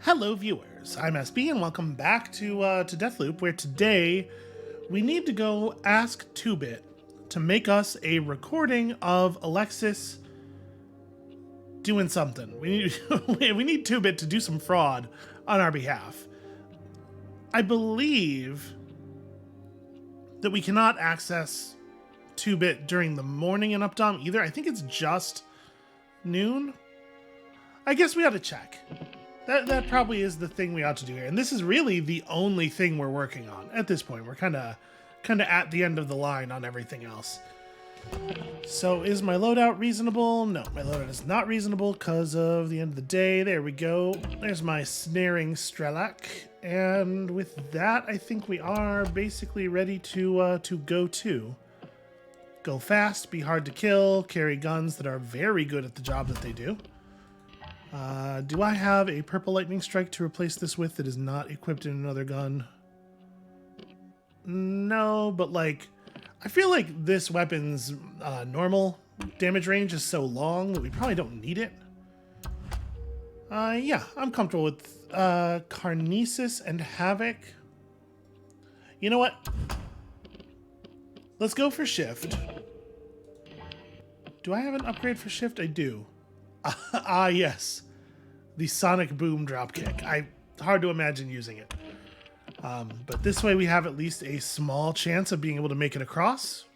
Hello viewers, I'm SB and welcome back to Deathloop, where today we need to go ask 2-Bit to make us a recording of Alexis doing something. We need 2-Bit to do some fraud on our behalf. I believe that we cannot access 2-Bit during the morning in Updom either. I think it's just noon. I guess we ought to check. That probably is the thing we ought to do here. And this is really the only thing we're working on at this point. We're kind of at the end of the line on everything else. So is my loadout reasonable? No, my loadout is not reasonable because of the end of the day. There we go. There's my snaring Strelak. And with that, I think we are basically ready to go fast, be hard to kill, carry guns that are very good at the job that they do. Do I have a purple lightning strike to replace this with that is not equipped in another gun? No, but like, I feel like this weapon's normal damage range is so long that we probably don't need it. Yeah, I'm comfortable with Karnesis and Havoc. You know what? Let's go for Shift. Do I have an upgrade for Shift? I do. Yes. The Sonic Boom dropkick. Hard to imagine using it. But this way we have at least a small chance of being able to make it across,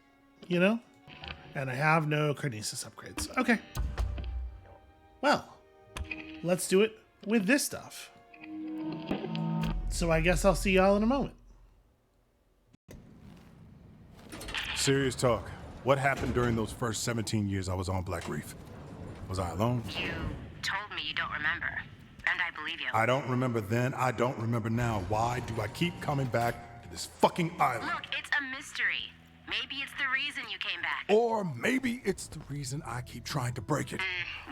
you know? And I have no Karnesis upgrades. Okay. Well, let's do it with this stuff. So I guess I'll see y'all in a moment. Serious talk. What happened during those first 17 years I was on Black Reef? Was I alone? You told me you don't remember, and I believe you. I don't remember then, I don't remember now. Why do I keep coming back to this fucking island? Look, it's a mystery. Maybe it's the reason you came back. Or maybe it's the reason I keep trying to break it.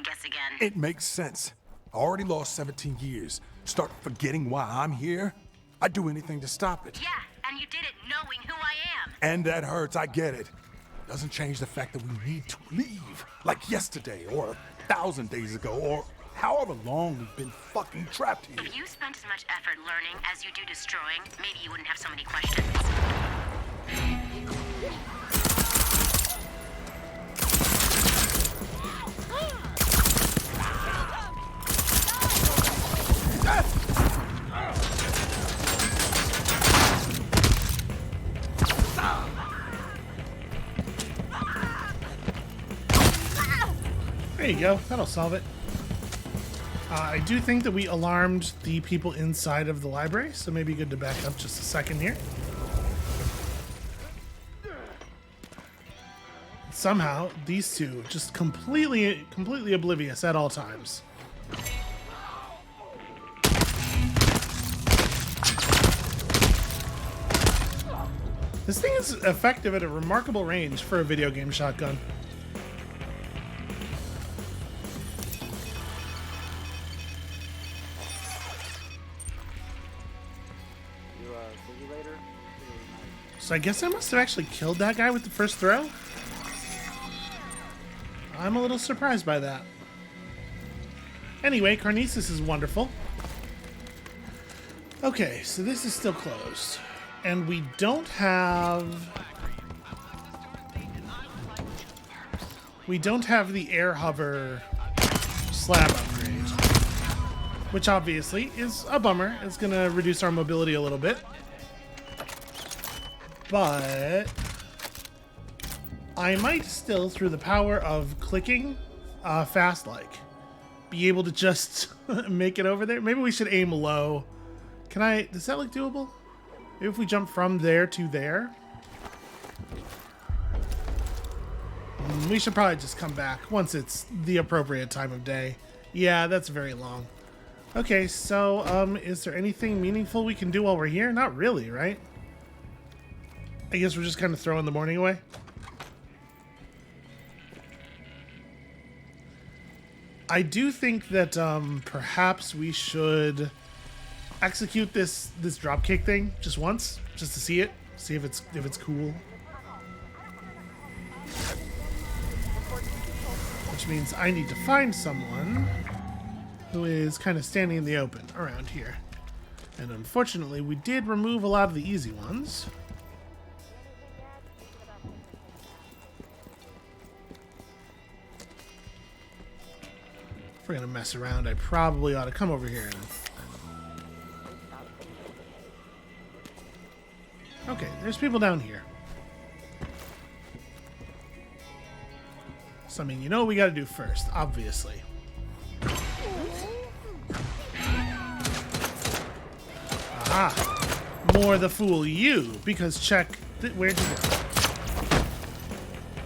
Guess again. It makes sense. I already lost 17 years. Start forgetting why I'm here? I'd do anything to stop it. Yeah, and you did it knowing who I am. And that hurts, I get it. Doesn't change the fact that we need to leave. Like yesterday, or 1,000 days ago, or however long we've been fucking trapped here. If you spent as much effort learning as you do destroying, maybe you wouldn't have so many questions. There you go. That'll solve it. I do think that we alarmed the people inside of the library, so maybe good to back up just a second here. Somehow, these two just completely oblivious at all times. This thing is effective at a remarkable range for a video game shotgun. So I guess I must have actually killed that guy with the first throw. I'm a little surprised by that. Anyway, Karnesis is wonderful. Okay, so this is still closed. And we don't have the air hover slab upgrade. Which obviously is a bummer. It's gonna reduce our mobility a little bit. But I might still, through the power of clicking fast-like, be able to just make it over there. Maybe we should aim low. Does that look doable? Maybe if we jump from there to there. We should probably just come back once it's the appropriate time of day. Yeah, that's very long. Okay, so is there anything meaningful we can do while we're here? Not really, right? I guess we're just kind of throwing the morning away. I do think that perhaps we should execute this dropkick thing just once, just to see it, see if it's cool. Which means I need to find someone who is kind of standing in the open around here. And unfortunately, we did remove a lot of the easy ones. If we're gonna mess around, I probably ought to come over here and... Okay, there's people down here. So, I mean, you know what we gotta do first, obviously. Aha! More the fool you, because check... Where'd you go?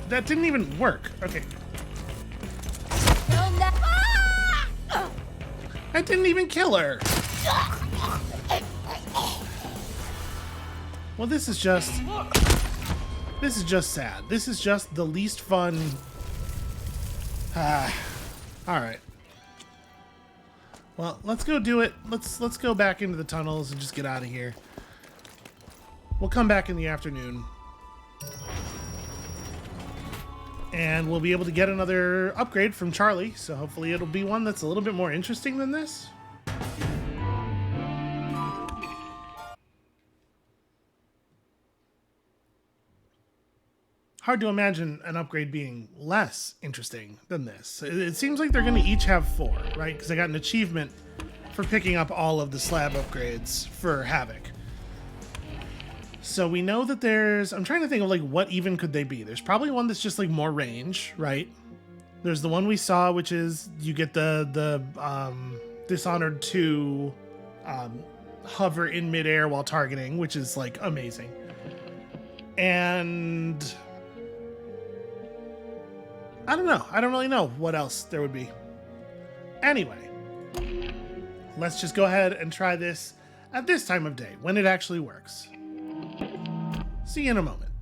That didn't even work. Okay. I didn't even kill her! Well, this is just sad. This is just the least fun. Alright. Well, let's go do it. Let's go back into the tunnels and just get out of here. We'll come back in the afternoon. And we'll be able to get another upgrade from Charlie, so hopefully it'll be one that's a little bit more interesting than this. Hard to imagine an upgrade being less interesting than this. It seems like they're going to each have 4, right? Because I got an achievement for picking up all of the slab upgrades for Havoc. So we know that there's... I'm trying to think of, like, what even could they be? There's probably one that's just, like, more range, right? There's the one we saw, which is you get the Dishonored 2 hover in midair while targeting, which is, like, amazing. And... I don't know. I don't really know what else there would be. Anyway, let's just go ahead and try this at this time of day, when it actually works. See you in a moment.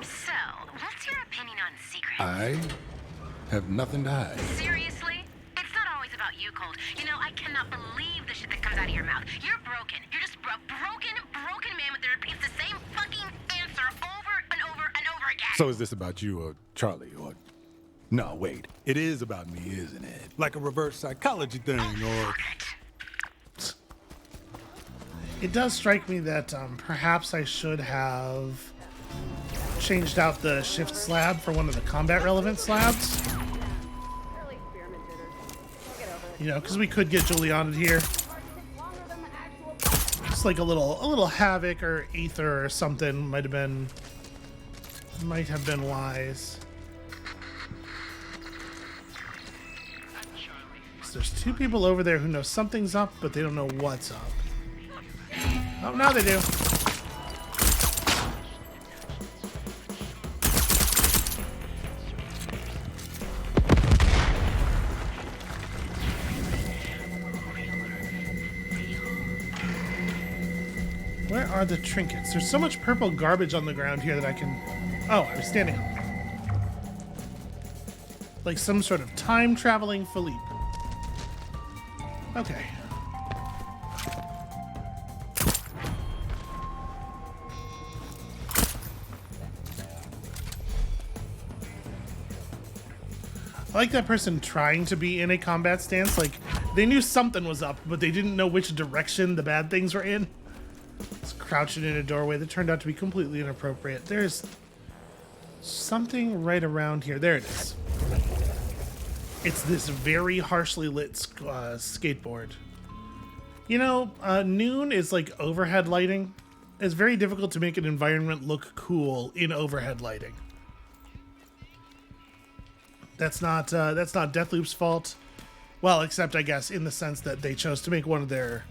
So, what's your opinion on secrets? I have nothing to hide. Seriously? It's not always about you, Cold. You know, I cannot believe the shit that comes out of your mouth. You're broken. You're just a broken man that repeats the same fucking answer over and over and over again. So is this about you or Charlie or... No, wait. It is about me, isn't it? Like a reverse psychology thing or... It does strike me that perhaps I should have changed out the shift slab for one of the combat relevant slabs. You know, because we could get Juliana here. Just like a little Havoc or Ether or something might have been wise. So there's 2 people over there who know something's up, but they don't know what's up. Oh, now they do. Where are the trinkets? There's so much purple garbage on the ground here that I can... Oh, I was standing on it. Like some sort of time-traveling Philippe. Okay. I like that person trying to be in a combat stance. Like, they knew something was up, but they didn't know which direction the bad things were in. It's crouching in a doorway that turned out to be completely inappropriate. There's something right around here. There it is. It's this very harshly lit skateboard. You know, noon is like overhead lighting. It's very difficult to make an environment look cool in overhead lighting. That's not Deathloop's fault. Well, except I guess in the sense that they chose to make one of their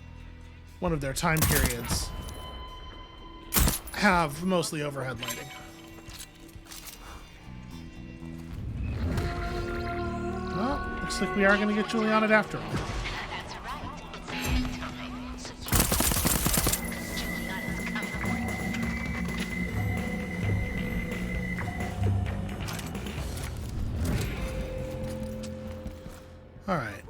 time periods have mostly overhead lighting. Well, looks like we are going to get Juliana after all. Alright.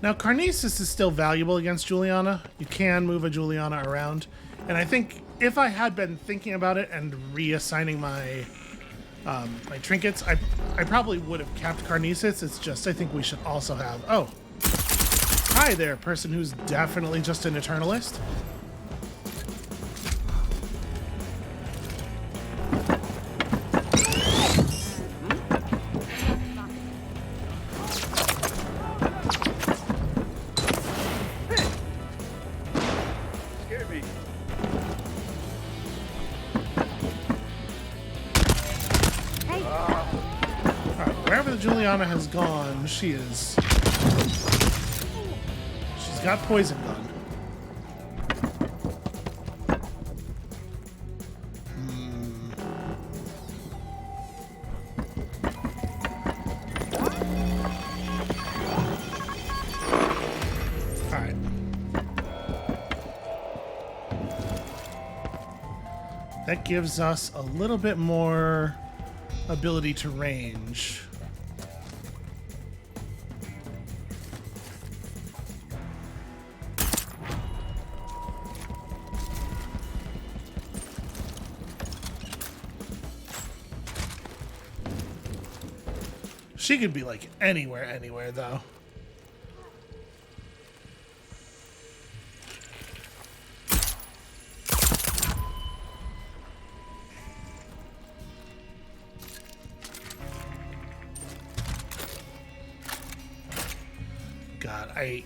Now, Karnesis is still valuable against Juliana. You can move a Juliana around. And I think if I had been thinking about it and reassigning my my trinkets, I probably would have kept Karnesis. It's just I think we should also have. Oh, hi there, person who's definitely just an Eternalist. Juliana has gone. She's got poison gun. All right. That gives us a little bit more ability to range. She could be like anywhere though. God, I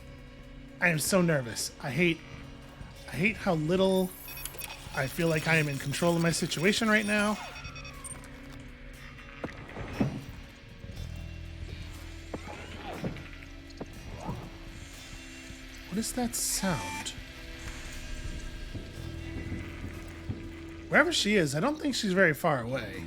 am so nervous. I hate how little I feel like I am in control of my situation right now. What is that sound? Wherever she is, I don't think she's very far away.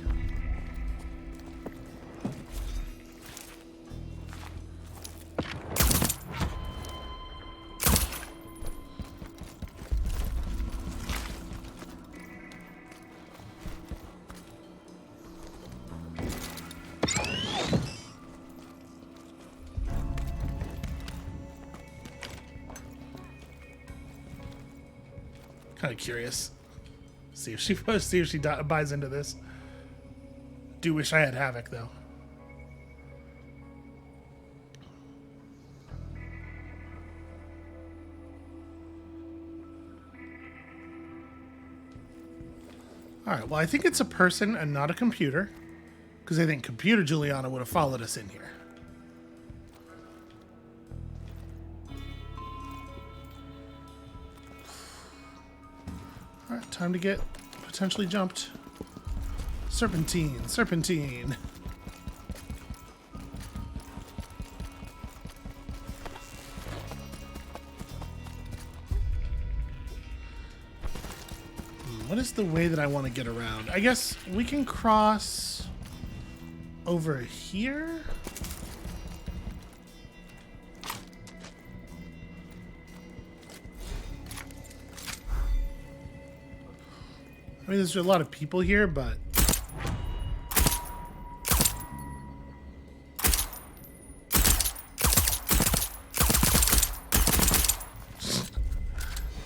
Kind of curious. See if she buys into this. Do wish I had Havoc though. All right. Well, I think it's a person and not a computer, because I think computer Juliana would have followed us in here. Alright, time to get potentially jumped. Serpentine, serpentine. What is the way that I want to get around? I guess we can cross over here. I mean, there's a lot of people here, but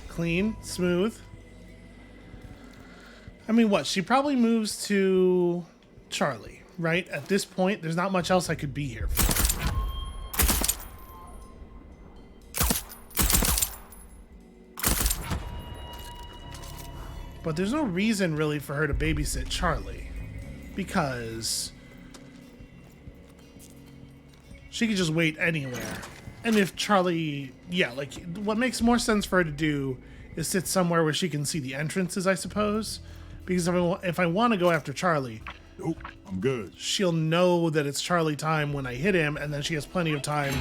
clean, smooth. I mean, what? She probably moves to Charlie, right? At this point, there's not much else I could be here for. But there's no reason really for her to babysit Charlie, because she could just wait anywhere. And if Charlie, yeah, like what makes more sense for her to do is sit somewhere where she can see the entrances, I suppose. Because if I want to go after Charlie, nope, I'm good. She'll know that it's Charlie time when I hit him, and then she has plenty of time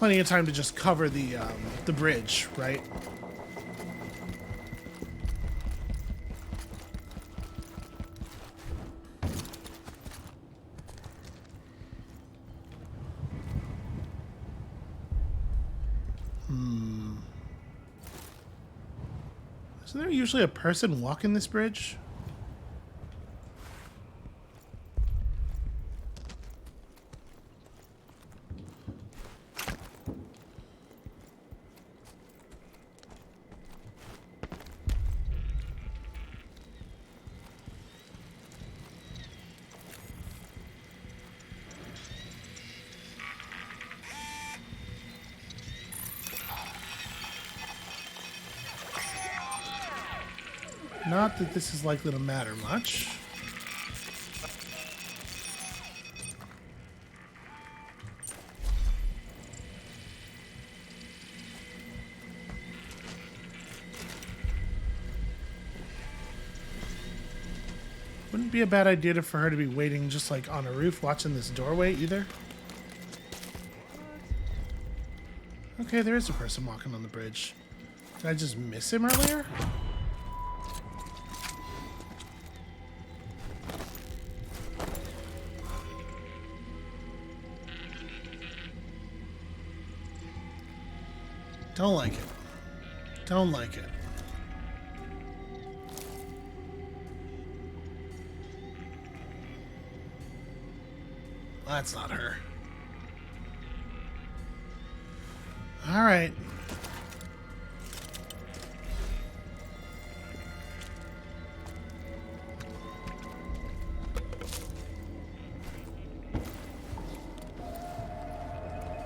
to just cover the bridge, right? Isn't there usually a person walking this bridge? Not that this is likely to matter much. Wouldn't be a bad idea for her to be waiting just like on a roof watching this doorway either. Okay, there is a person walking on the bridge. Did I just miss him earlier? Don't like it. Don't like it. That's not her. All right.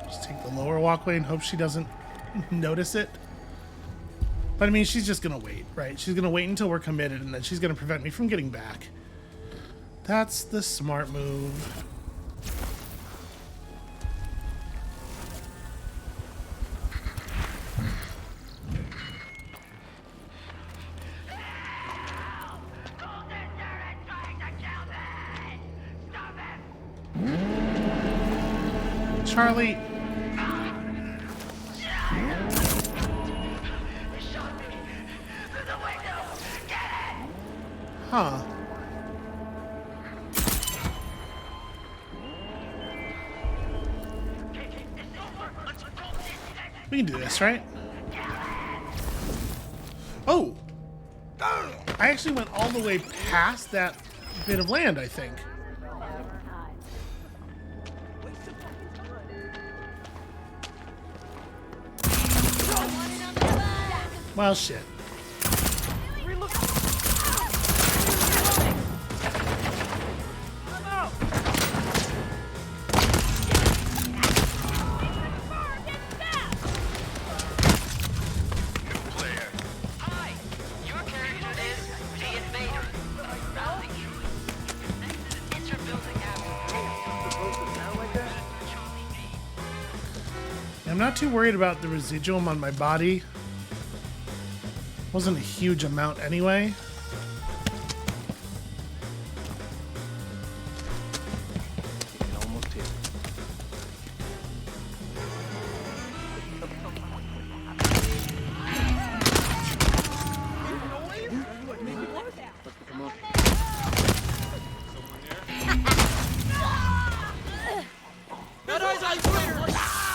Just take the lower walkway and hope she doesn't notice it. But I mean, she's just gonna wait, right? She's gonna wait until we're committed, and then she's gonna prevent me from getting back. That's the smart move. Charlie. Huh. We can do this, right? Oh! I actually went all the way past that bit of land, I think. Well, shit. I'm not too worried about the residuum on my body. Wasn't a huge amount anyway. Almost here.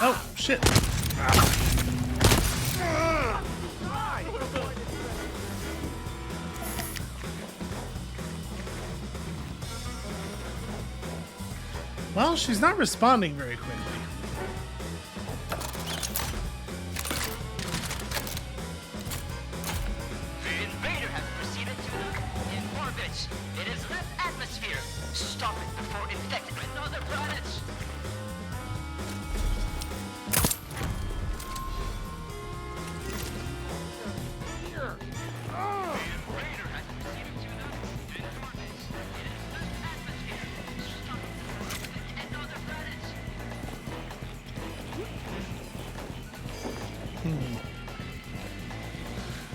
Oh, shit. Well, she's not responding very quickly. The invader has proceeded to in orbit. It has left atmosphere. Stop it before infecting another planet.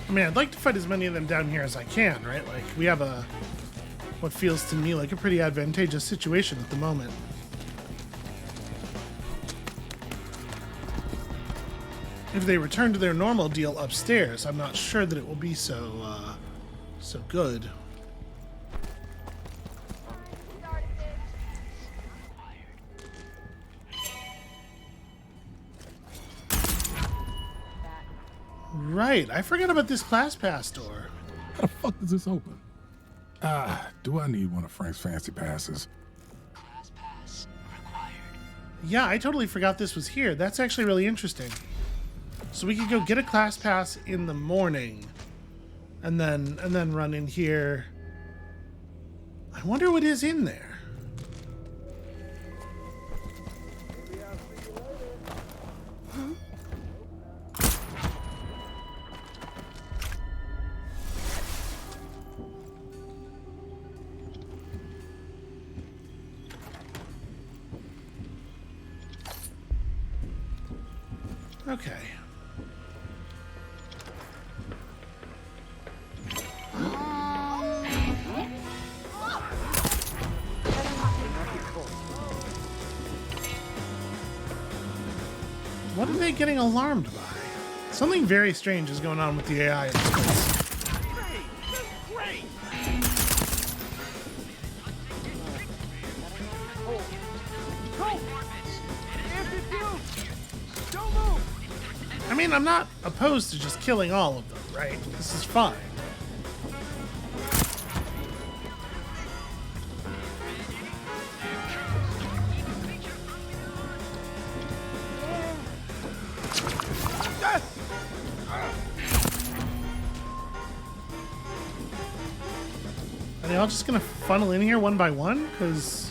I mean, I'd like to fight as many of them down here as I can, right? Like, we have what feels to me like a pretty advantageous situation at the moment. If they return to their normal deal upstairs, I'm not sure that it will be so good. Right, I forgot about this class pass door. How the fuck does this open? Do I need one of Frank's fancy passes? Class pass required. Yeah, I totally forgot this was here. That's actually really interesting. So we could go get a class pass in the morning, and then run in here. I wonder what is in there. Okay. What are they getting alarmed by? Something very strange is going on with the AI in this place. I mean, I'm not opposed to just killing all of them, right? This is fine. Are they all just gonna funnel in here one by one? Because...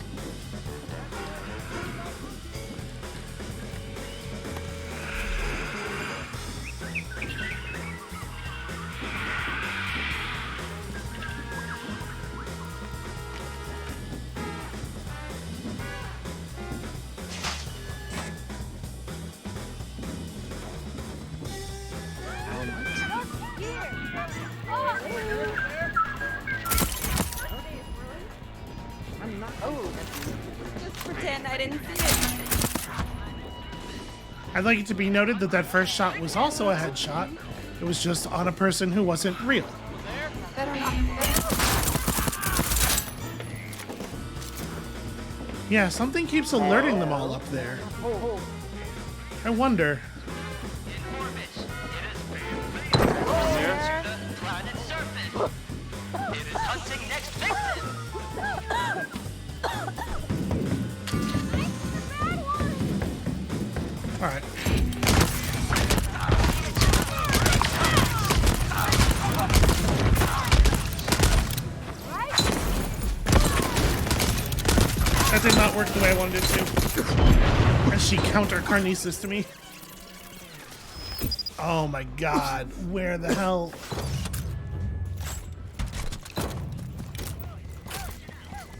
Pretend I didn't see it. I'd like it to be noted that that first shot was also a headshot. It was just on a person who wasn't real. Better not. Yeah, something keeps alerting them all up there. I wonder. In orbit, it is near to the planet's surface. It is hunting next victim. All right. That did not work the way I wanted it to. As she counter Karnesis to me. Oh my god, where the hell?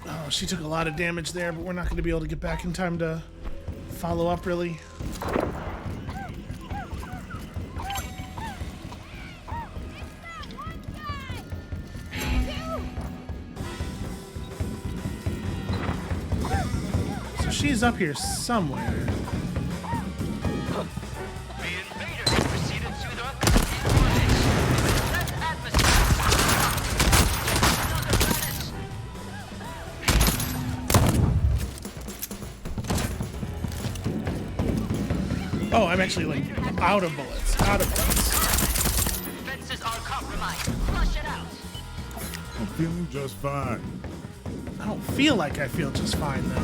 Oh, she took a lot of damage there, but we're not going to be able to get back in time to follow up, really. So she's up here somewhere. The invader has proceeded to the left atmosphere. Oh, I'm actually like out of bullets. Out of bullets. Defenses are compromised. Flush it out. I'm feeling just fine. I don't feel like I feel just fine though. The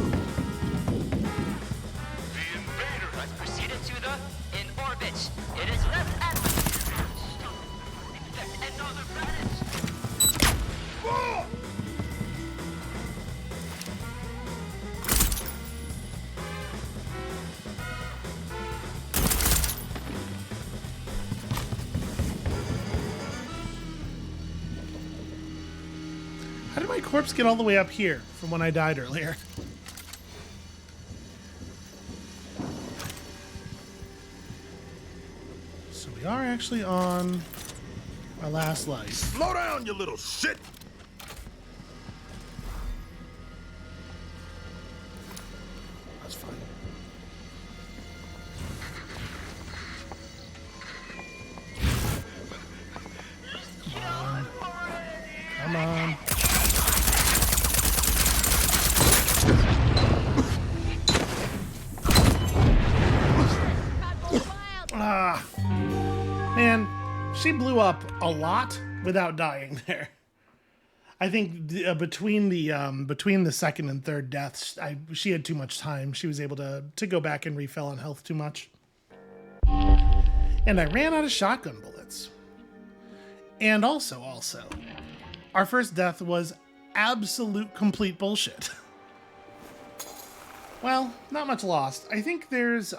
invader has proceeded to the in orbit. It is left atmosphere. Stop. Infect another planet. How did my corpse get all the way up here from when I died earlier? So we are actually on our last life. Slow down, you little shit! That's fine. Come on. Ah, man, she blew up a lot without dying there. I think between the second and third deaths, she had too much time. She was able to go back and refill on health too much. And I ran out of shotgun bullets. And also, our first death was absolute complete bullshit. Well, not much lost. I think there's,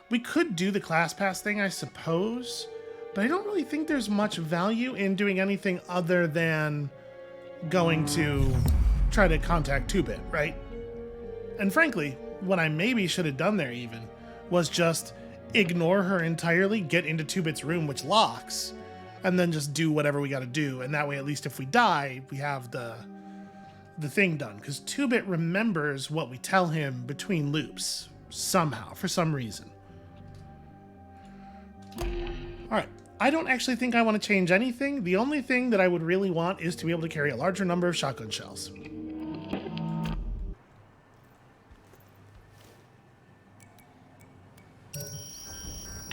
we could do the class pass thing, I suppose, but I don't really think there's much value in doing anything other than going to try to contact 2-Bit, right? And frankly, what I maybe should have done there even was just ignore her entirely, get into 2-Bit's room, which locks, and then just do whatever we got to do. And that way, at least if we die, we have the thing done. Because 2-Bit remembers what we tell him between loops somehow, for some reason. All right. I don't actually think I want to change anything. The only thing that I would really want is to be able to carry a larger number of shotgun shells.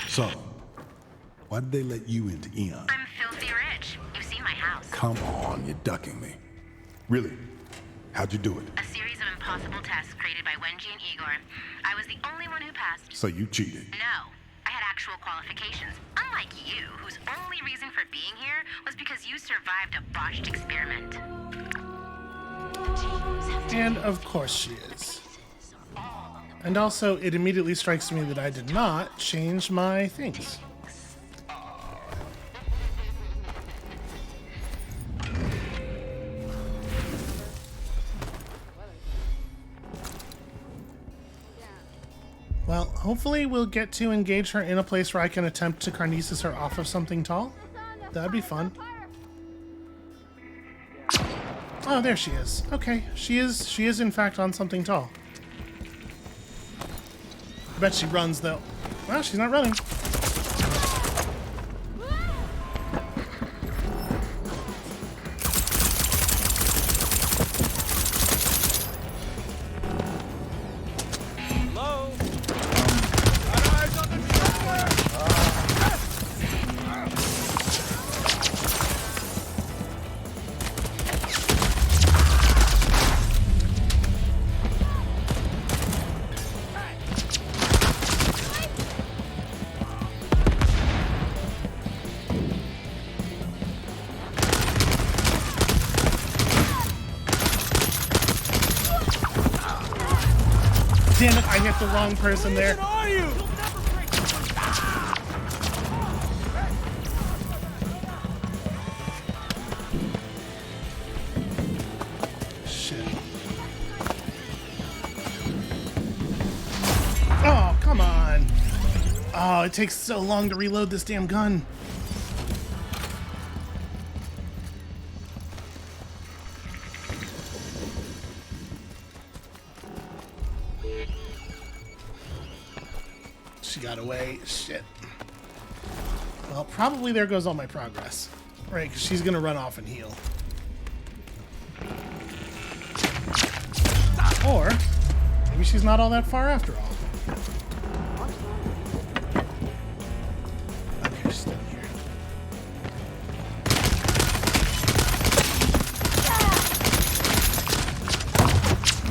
So, why did they let you into Eon? I'm filthy rich. You've seen my house. Come on, you're ducking me. Really? How'd you do it? A series of impossible tests created by Wenji and Igor. I was the only one who passed. So you cheated. No. I had actual qualifications. Unlike you, whose only reason for being here was because you survived a botched experiment. And of course she is. And also, it immediately strikes me that I did not change my things. Well, hopefully we'll get to engage her in a place where I can attempt to Karnesis her off of something tall. That'd be fun. Oh, there she is. Okay, she is in fact on something tall. I bet she runs though. Well, she's not running. Damn it, I hit the wrong person there. Shit. Oh, come on. Oh, it takes so long to reload this damn gun. She got away. Shit. Well, probably there goes all my progress. Right, because she's going to run off and heal. Or, maybe she's not all that far after all. Okay, she's down here.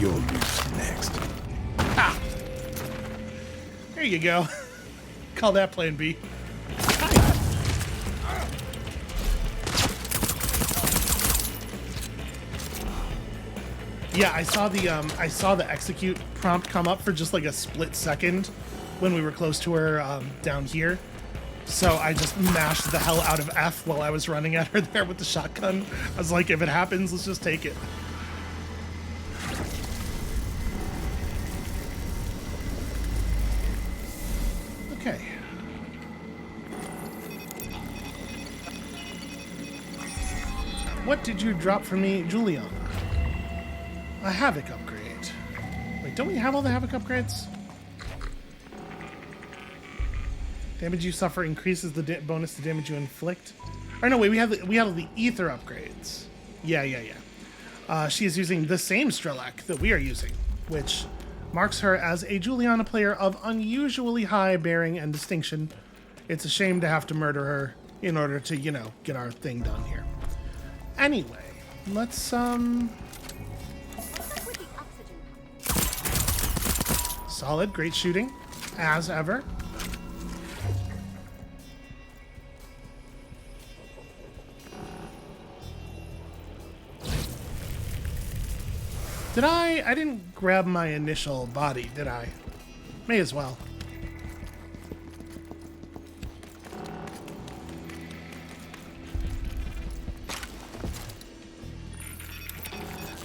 You're loose next. Ah! There you go. Call that plan B. Yeah, I saw the execute prompt come up for just like a split second when we were close to her down here. So I just mashed the hell out of F while I was running at her there with the shotgun. I was like, if it happens, let's just take it. Okay. What did you drop for me, Juliana? A Havoc upgrade. Wait, don't we have all the Havoc upgrades? Damage you suffer increases the bonus to damage you inflict. Or no, wait, we have the Ether upgrades. Yeah. She is using the same Strelak that we are using, which marks her as a Juliana player of unusually high bearing and distinction. It's a shame to have to murder her in order to, you know, get our thing done here. Anyway, let's solid, great shooting, as ever. Did I didn't grab my initial body, did I? May as well.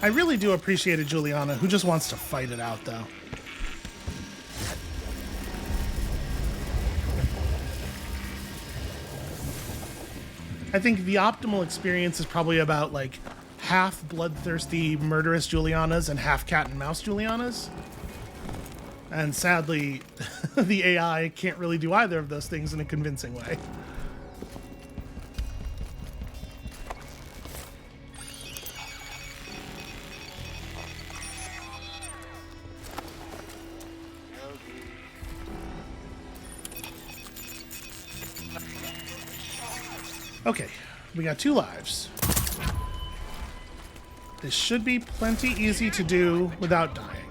I really do appreciate a Juliana who just wants to fight it out, though. I think the optimal experience is probably about like half bloodthirsty murderous Julianas and half cat and mouse Julianas. And sadly, the AI can't really do either of those things in a convincing way. Okay, we got 2 lives. This should be plenty easy to do without dying.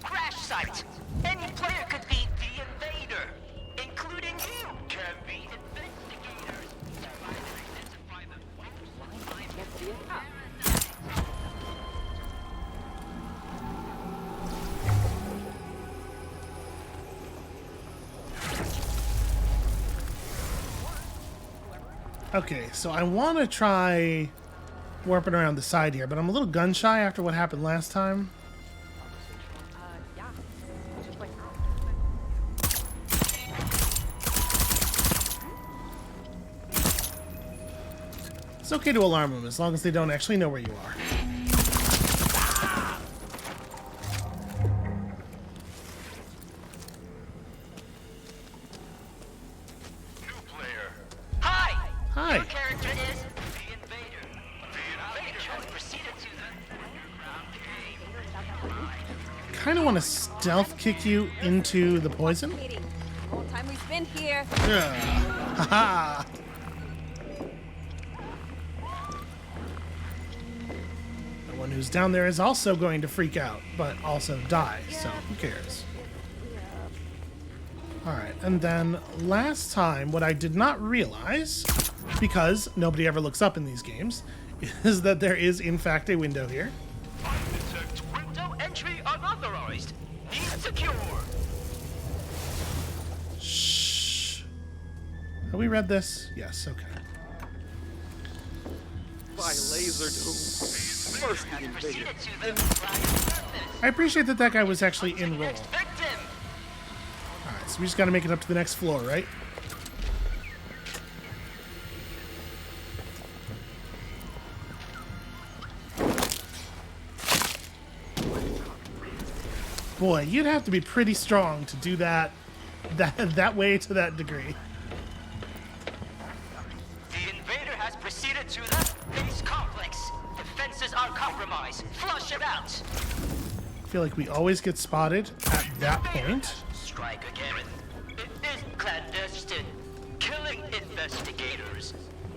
Crash site. Any player could be the invader, including you. Can be investigators. Identify Okay, so I want to try warping around the side here, but I'm a little gun shy after what happened last time. Yeah. Just like It's okay to alarm them as long as they don't actually know where you are. Hi! Hi. Your character is the invader. The invader has proceeded to the Kind of want to stealth kick you into the poison. meeting. All the time we spend here. Haha. The one who's down there is also going to freak out, but also die, so who cares? Alright, and then last time, what I did not realize, because nobody ever looks up in these games, is that there is in fact a window here. Undetect window entry unauthorized. Need secure. Shh. Have we read this? Yes, okay. By laser doom. First the invader. Proceeded to the surface. I appreciate that that guy was actually in role. Next victim. Alright, so we just gotta make it up to the next floor, right? Boy, you'd have to be pretty strong to do that that way to that degree. The invader has proceeded to the base complex. Defenses are compromised. Flush it out. I feel like we always get spotted at that point. Strike again. It is clandestine. Killing investigators.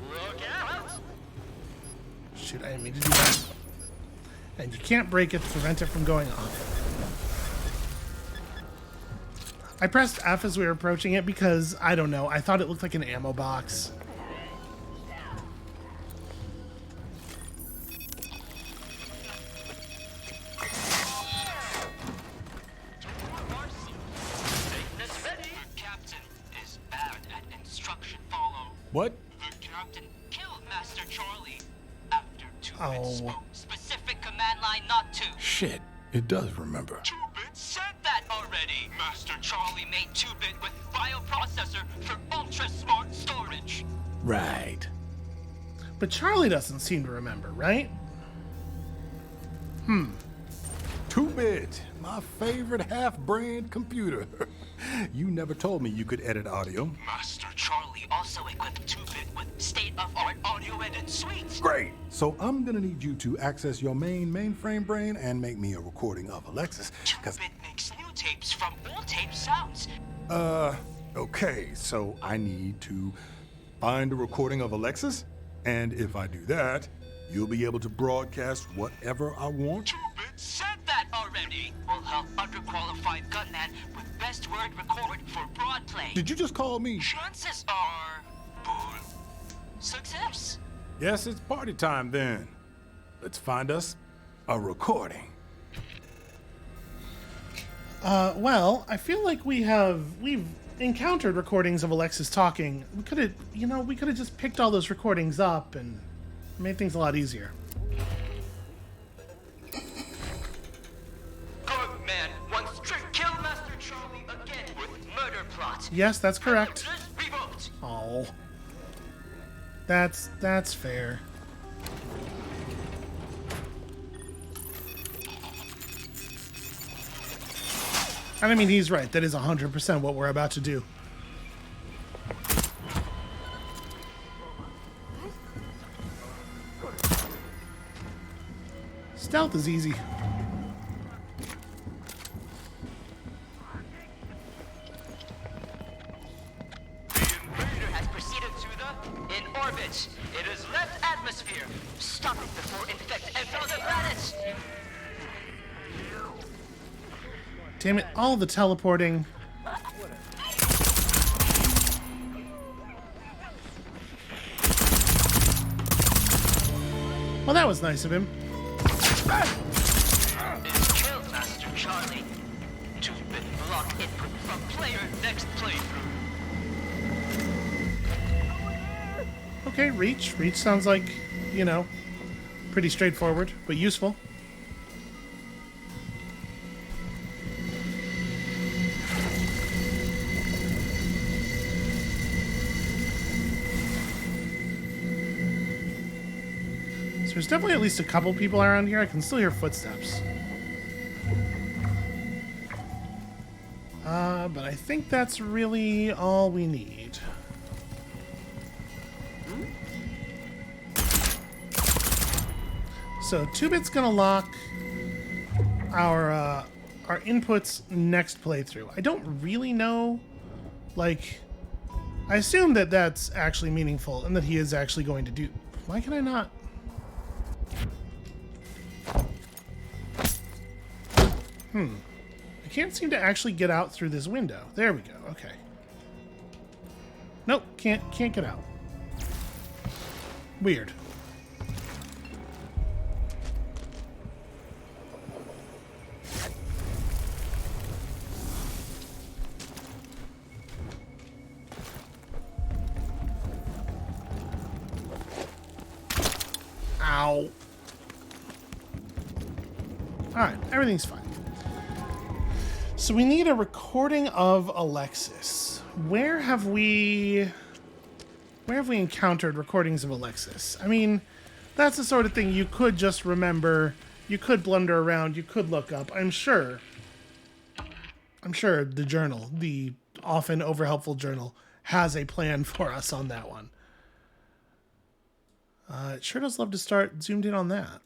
Look out! Shoot, I didn't mean to do that. And you can't break it to prevent it from going off. I pressed F as we were approaching it because, I don't know, I thought it looked like an ammo box. Statement ready. The captain is bad at instruction follow. What? The captain killed Master Charlie after 2 Oh. bits spoke specific command line not to. Shit, it does remember. 2-bit said that already. Master Charlie made 2-bit with bioprocessor for ultra-smart storage. Right. But Charlie doesn't seem to remember, right? 2-bit, my favorite half-brained computer. You never told me you could edit audio. Master Charlie also equipped 2-bit with state-of-art audio edit suites. Great. So I'm gonna need you to access your mainframe brain and make me a recording of Alexis. 2-bit makes new tapes from old tape sounds. Okay, so I need to find a recording of Alexis, and if I do that, you'll be able to broadcast whatever I want. 2-bit said that already. Will help underqualified gunman with best word record for broad play. Did you just call me? Chances are bull. Success. Yes, it's party time then. Let's find us a recording. Well, I feel like we've encountered recordings of Alexis talking. We could have just picked all those recordings up and made things a lot easier. Gunman wants to kill Master Charlie again with murder Yes, that's correct. Revoked. Oh. That's fair. And I mean, he's right. That is 100% what we're about to do. Stealth is easy. Invader has proceeded to the in orbit. It has left atmosphere. Stop it before infect another planet. Damn it, all the teleporting. Well, that was nice of him. Is killed Master Charlie. 2-bit block input from player next playthrough. Okay, reach. Reach sounds like, you know, pretty straightforward, but useful. So there's definitely at least a couple people around here. I can still hear footsteps. But I think that's really all we need. So 2-bit's gonna lock our inputs next playthrough. I don't really know, like, I assume that that's actually meaningful and that he is actually going to do. Why can I not? I can't seem to actually get out through this window. There we go. Okay. Nope, can't get out. Weird. Ow. Alright, everything's fine. So we need a recording of Alexis. Where have we encountered recordings of Alexis? I mean, that's the sort of thing you could just remember, you could blunder around, you could look up. I'm sure the journal, the often overhelpful journal, has a plan for us on that one. It sure does love to start zoomed in on that.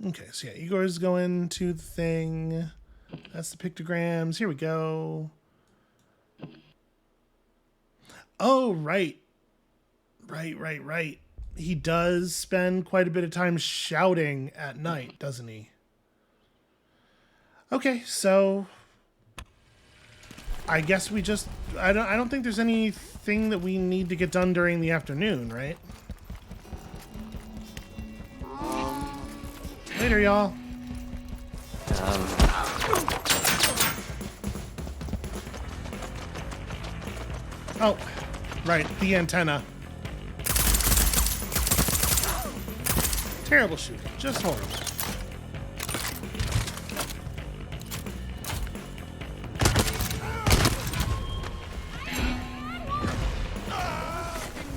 Okay, so yeah, Igor's going to the thing. That's the pictograms. Here we go. Oh, right. Right. He does spend quite a bit of time shouting at night, doesn't he? Okay, so I guess we just I don't think there's anything that we need to get done during the afternoon, right? Later, y'all. Oh, right, the antenna. Terrible shooting, just horrible.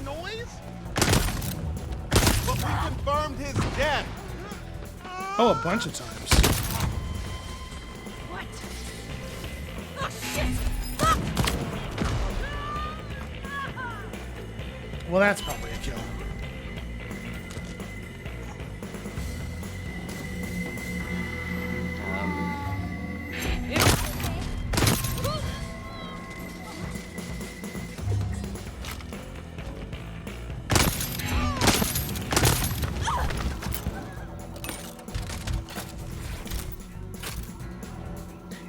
Noise? But we confirmed his death. Oh, a bunch of times. What? Oh, shit! Fuck! Well, that's probably a kill.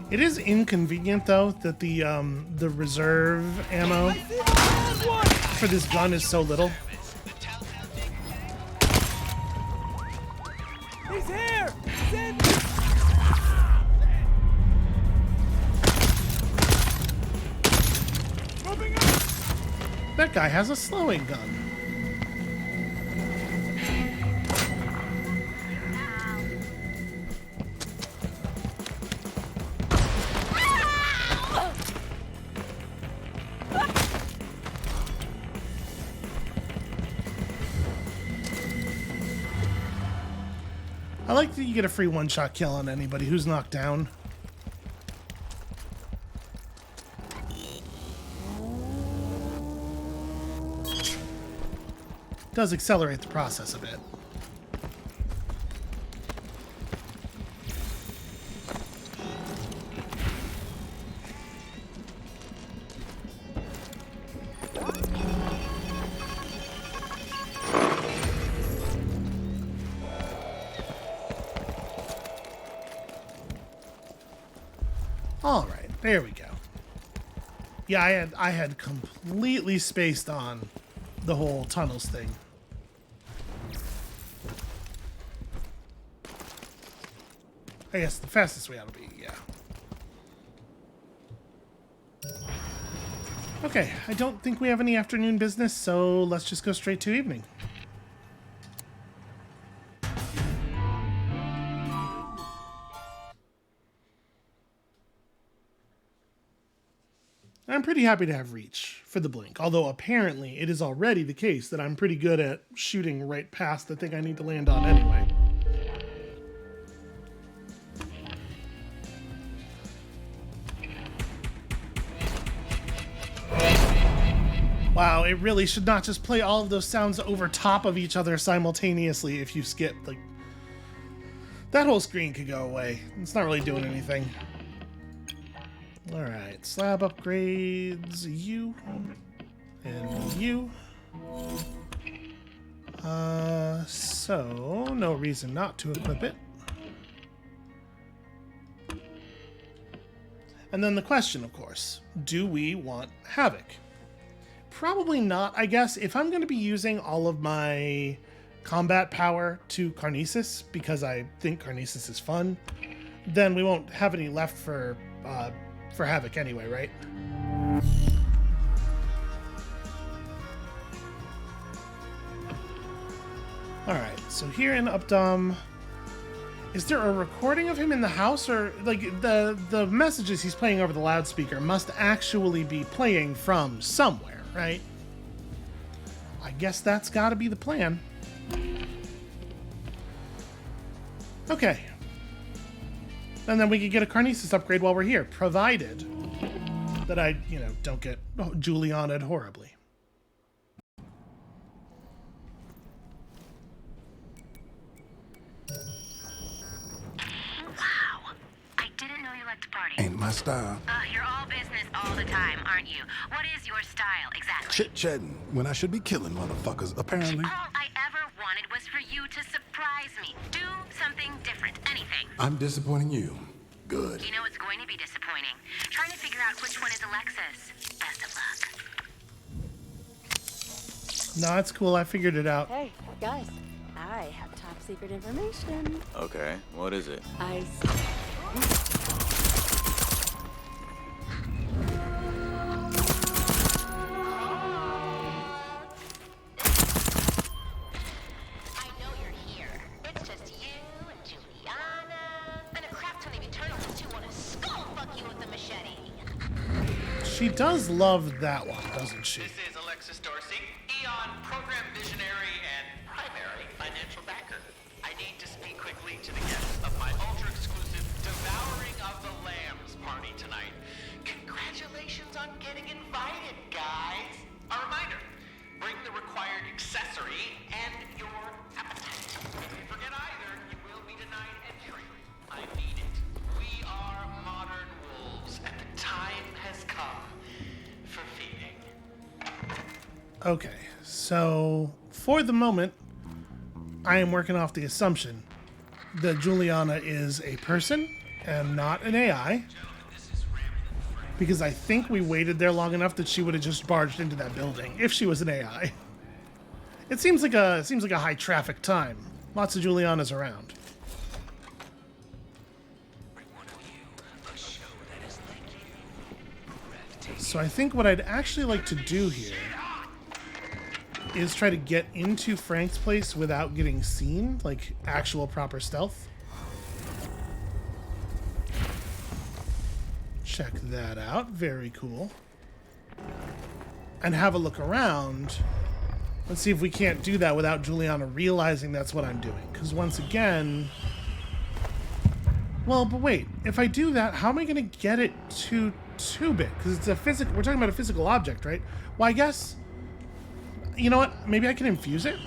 It is inconvenient though that the reserve ammo for this gun is so little. He's here! Send moving up! That guy has a slowing gun. I like that you get a free one-shot kill on anybody who's knocked down. Does accelerate the process a bit. All right, there we go. Yeah, I had completely spaced on the whole tunnels thing. I guess the fastest way out to be, yeah. Okay, I don't think we have any afternoon business, so let's just go straight to evening. I'm pretty happy to have reach for the blink, although apparently it is already the case that I'm pretty good at shooting right past the thing I need to land on anyway. Wow, it really should not just play all of those sounds over top of each other simultaneously if you skip. Like, that whole screen could go away. It's not really doing anything. Alright, slab upgrades, you, and you. So, no reason not to equip it. And then the question, of course, do we want Havoc? Probably not, I guess. If I'm going to be using all of my combat power to Karnesis, because I think Karnesis is fun, then we won't have any left for Havoc anyway, right? Alright, so here in Updom, is there a recording of him in the house? Or, like, the messages he's playing over the loudspeaker must actually be playing from somewhere, right? I guess that's gotta be the plan. Okay. And then we could get a Karnesis upgrade while we're here, provided that I, don't get Juliana'd horribly. Wow. I didn't know you liked to party. Ain't my style. You're all business all the time, aren't you? What is your style, exactly? Chit-chatting when I should be killing motherfuckers, apparently. All I ever wanted was for you to surprise me. Do something different. Anything. I'm disappointing you. Good. You know it's going to be disappointing. Trying to figure out which one is Alexis. Best of luck. No, it's cool. I figured it out. Hey, guys, I have top secret information. Okay, what is it? I know you're here. It's just you and Juliana and a crap ton of Eternals who want to skull fuck you with the machete. She does love that one, doesn't she? This is Alexis Dorsey, Eon program visionary and primary financial backer. I need to speak quickly to the guests of my ultra-exclusive Devouring of the Lambs party tonight. Congratulations on getting invited, guys. A reminder, bring the required accessory and your appetite. If you forget either, you will be denied entry. I mean it. We are modern wolves, and the time has come for feeding. Okay, so for the moment, I am working off the assumption that Juliana is a person and not an AI, because I think we waited there long enough that she would have just barged into that building if she was an AI. It seems like a high traffic time. Lots of Julianas around. So I think what I'd actually like to do here is try to get into Frank's place without getting seen, like actual proper stealth. Check that out. Very cool. And have a look around. Let's see if we can't do that without Juliana realizing that's what I'm doing. Because once again, Well, but wait. If I do that, how am I going to get it to 2-bit? Because it's a physical... We're talking about a physical object, right? Well, I guess... You know what? Maybe I can infuse it?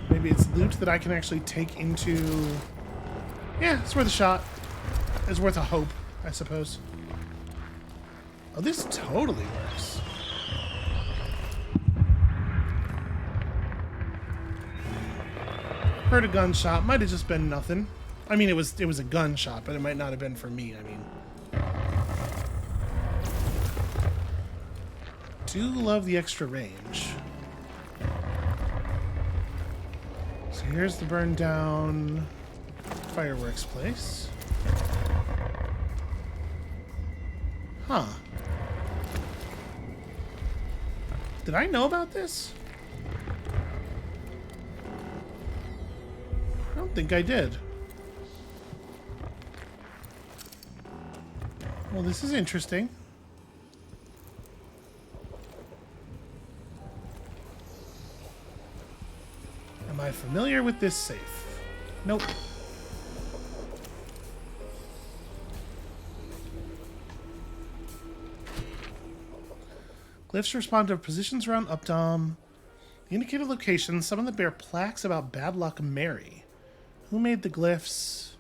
Maybe it's loot that I can actually take into... Yeah, it's worth a shot. It's worth a hope, I suppose. Oh, this totally works. Heard a gunshot. Might have just been nothing. I mean, it was a gunshot, but it might not have been for me. I mean... Do love the extra range. So here's the burned down fireworks place. Huh. Did I know about this? I don't think I did. Well, this is interesting. Am I familiar with this safe? Nope. Glyphs respond to positions around Updom. The indicated locations, some of them bear plaques about Bad Luck Mary. Who made the glyphs?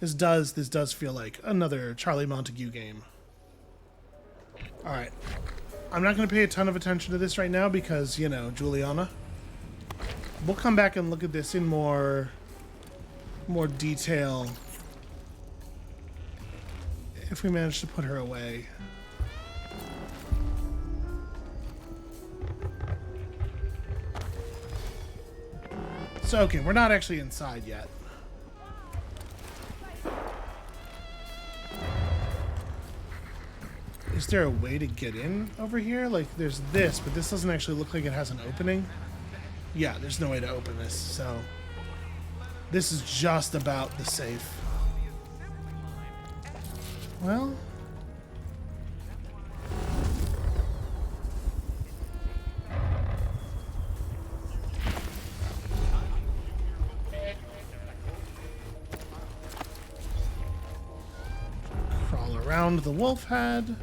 This does feel like another Charlie Montague game. Alright. I'm not going to pay a ton of attention to this right now because, you know, Juliana. We'll come back and look at this in more detail if we manage to put her away. So, okay, we're not actually inside yet. Is there a way to get in over here? Like, there's this, but this doesn't actually look like it has an opening. Yeah, there's no way to open this, so... This is just about the safe. Well... Crawl around the wolf head.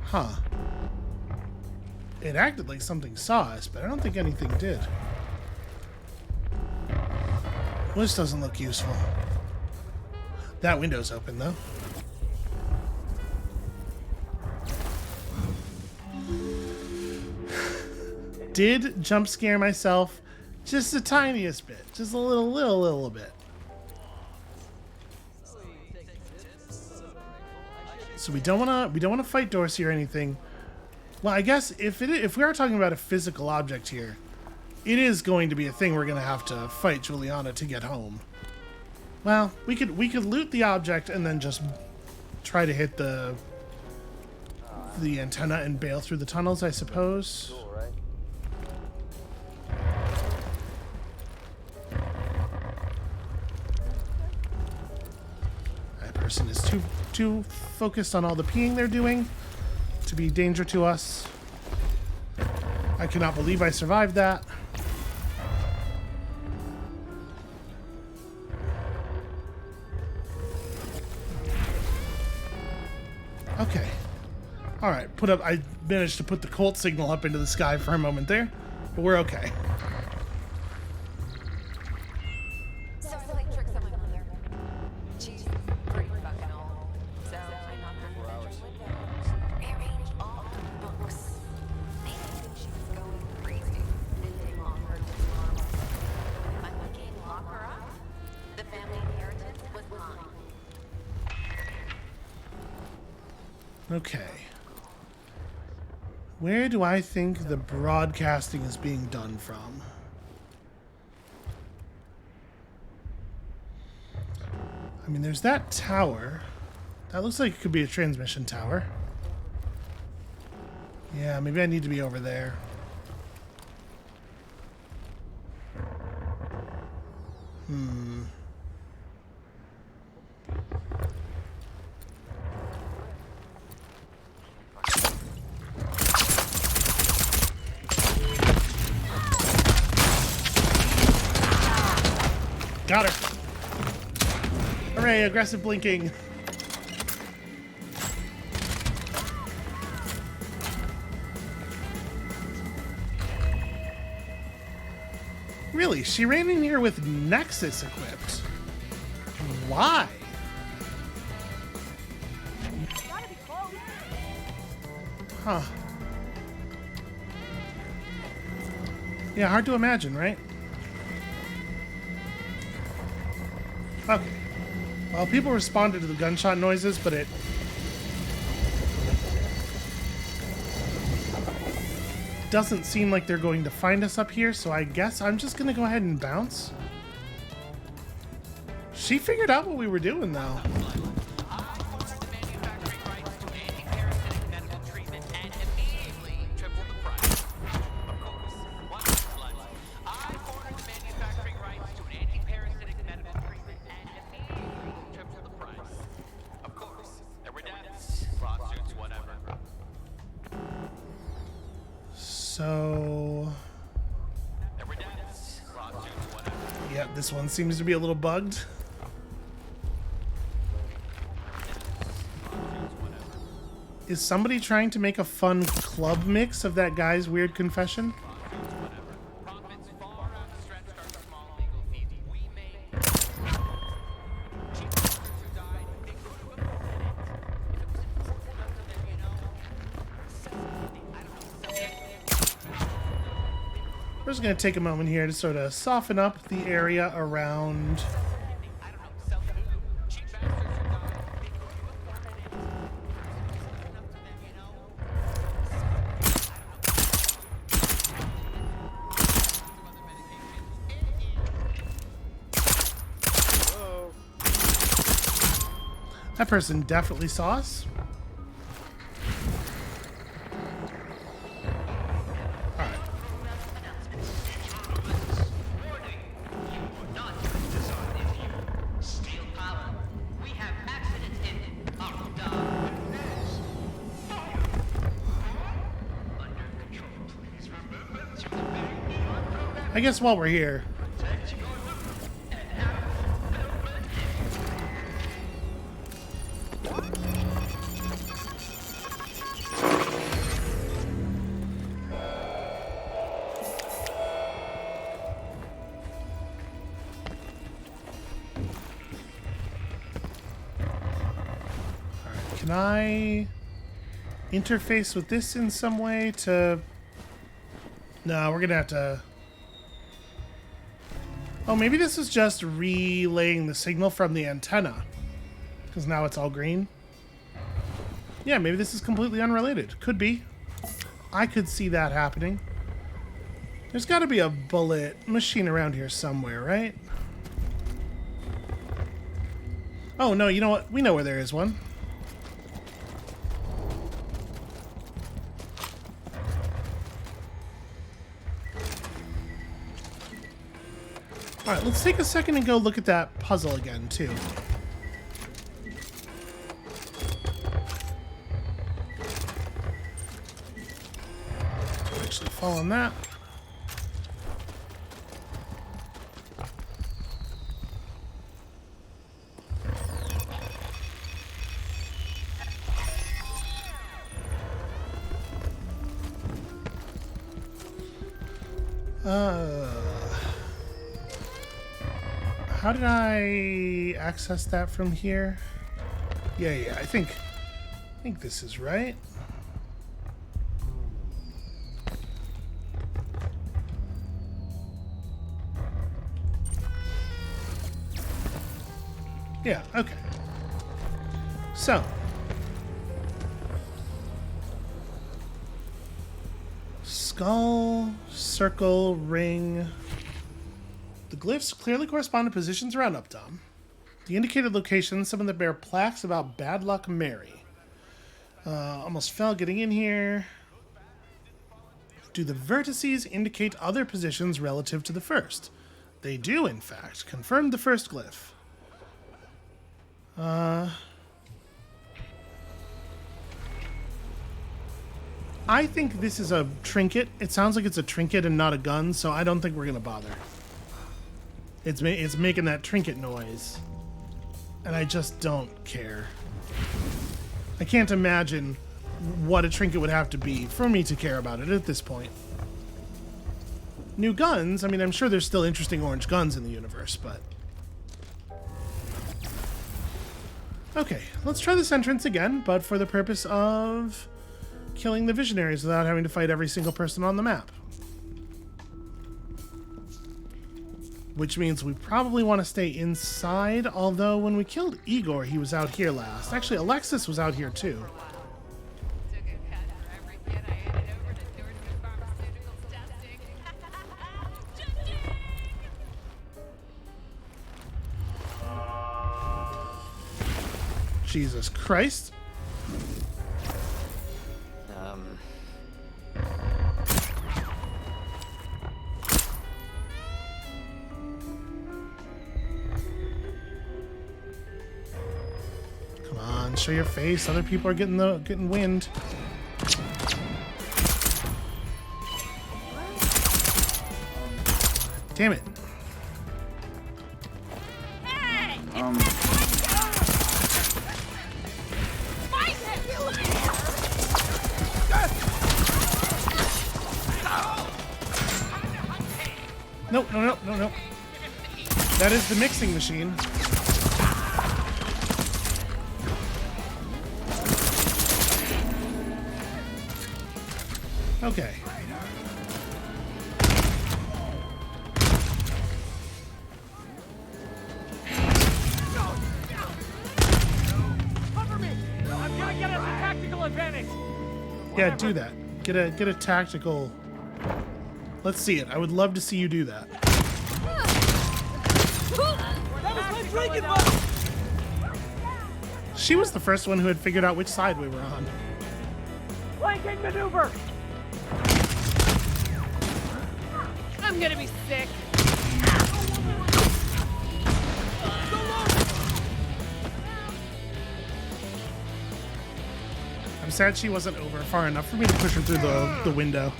Huh. It acted like something saw us, but I don't think anything did. Well, this doesn't look useful. That window's open, though. Did jump scare myself just the tiniest bit. Just a little bit. So we don't wanna fight Dorsey or anything. Well, I guess if we are talking about a physical object here, it is going to be a thing we're gonna have to fight Juliana to get home. Well, we could loot the object and then just try to hit the antenna and bail through the tunnels, I suppose. That person is too focused on all the peeing they're doing to be a danger to us. I cannot believe I survived that. Okay. Alright, I managed to put the Colt signal up into the sky for a moment there, but we're okay. Okay. Where do I think the broadcasting is being done from? I mean, there's that tower. That looks like it could be a transmission tower. Yeah, maybe I need to be over there. Got her. Hooray, aggressive blinking. Really, she ran in here with Nexus equipped. Why? Gotta be close. Huh. Yeah, hard to imagine, right? Okay. Well, people responded to the gunshot noises, but it... doesn't seem like they're going to find us up here, so I guess I'm just gonna go ahead and bounce. She figured out what we were doing, though. So... yeah, this one seems to be a little bugged. Is somebody trying to make a fun club mix of that guy's weird confession? We're just going to take a moment here to sort of soften up the area around... That person definitely saw us. Alright. I guess while we're here... Can I interface with this in some way to... No, we're gonna have to... Oh, maybe this is just relaying the signal from the antenna. Because now it's all green. Yeah, maybe this is completely unrelated. Could be. I could see that happening. There's gotta be a bullet machine around here somewhere, right? Oh, no, you know what? We know where there is one. Alright, let's take a second and go look at that puzzle again, too. Actually fall on that. How did I access that from here? Yeah, I think this is right. Yeah, okay. So, skull, circle, ring. The glyphs clearly correspond to positions around Uptom. The indicated locations, some of them bear plaques about Bad Luck Mary. Almost fell getting in here. Do the vertices indicate other positions relative to the first? They do, in fact. Confirm the first glyph. I think this is a trinket. It sounds like it's a trinket and not a gun, so I don't think we're going to bother. It's making that trinket noise. And I just don't care. I can't imagine what a trinket would have to be for me to care about it at this point. New guns, I mean, I'm sure there's still interesting orange guns in the universe, but... Okay, let's try this entrance again, but for the purpose of killing the visionaries without having to fight every single person on the map. Which means we probably want to stay inside, although when we killed Igor, he was out here last. Actually, Alexis was out here too. Jesus Christ. Come on, show your face. Other people are getting wind. Damn it. No. That is the mixing machine. Okay. Cover me! I'm gonna get us a tactical advantage! Yeah, do that. Get a tactical. Let's see it. I would love to see you do that. That was my drinking button! She was the first one who had figured out which side we were on. Flanking maneuver! I'm gonna be sick. I'm sad she wasn't over far enough for me to push her through the window.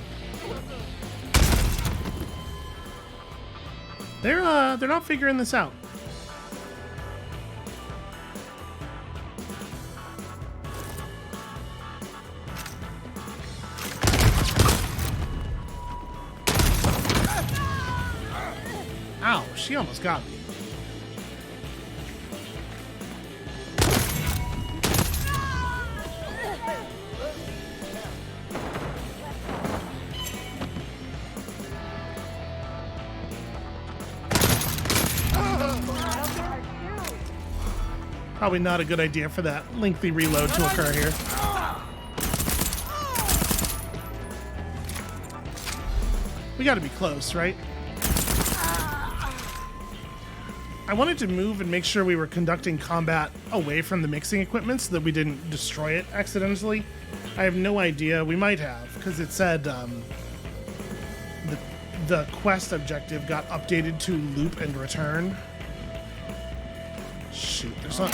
They're not figuring this out. Ow, she almost got me. Probably not a good idea for that lengthy reload to occur here. We gotta be close, right? I wanted to move and make sure we were conducting combat away from the mixing equipment so that we didn't destroy it accidentally. I have no idea. We might have, because it said the quest objective got updated to loop and return. Shoot, there's not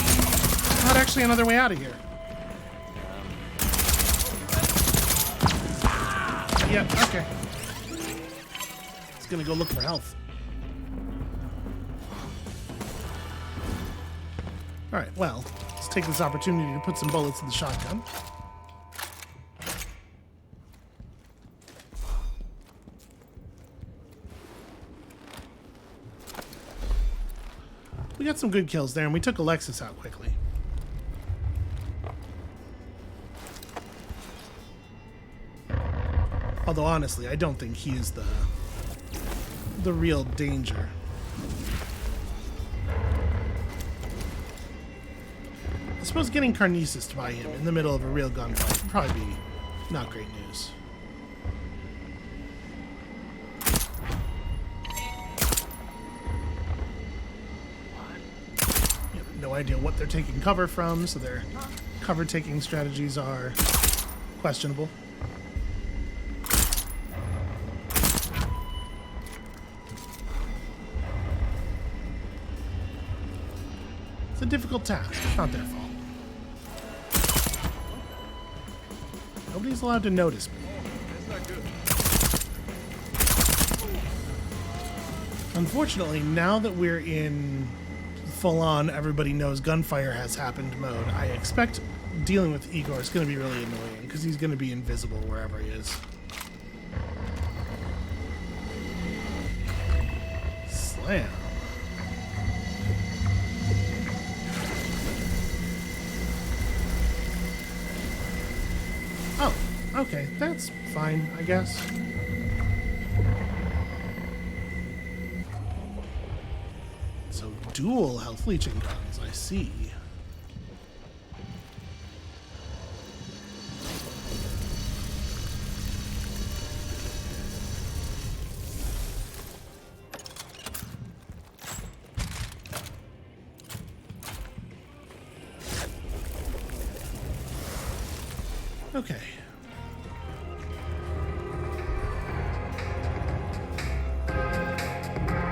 actually another way out of here. Yeah, okay. It's gonna go look for health. Alright, well, let's take this opportunity to put some bullets in the shotgun. We got some good kills there, and we took Alexis out quickly. Although, honestly, I don't think he's the real danger. I suppose getting Karnesis by him in the middle of a real gunfight would probably be not great news. No idea what they're taking cover from, so their cover taking strategies are questionable. It's a difficult task. It's not their fault. Nobody's allowed to notice me. Unfortunately, now that we're in full-on everybody knows gunfire has happened mode, I expect dealing with Igor is going to be really annoying because he's going to be invisible wherever he is. Slam. Oh, okay, that's fine, I guess. So dual health leeching guns, I see. Okay.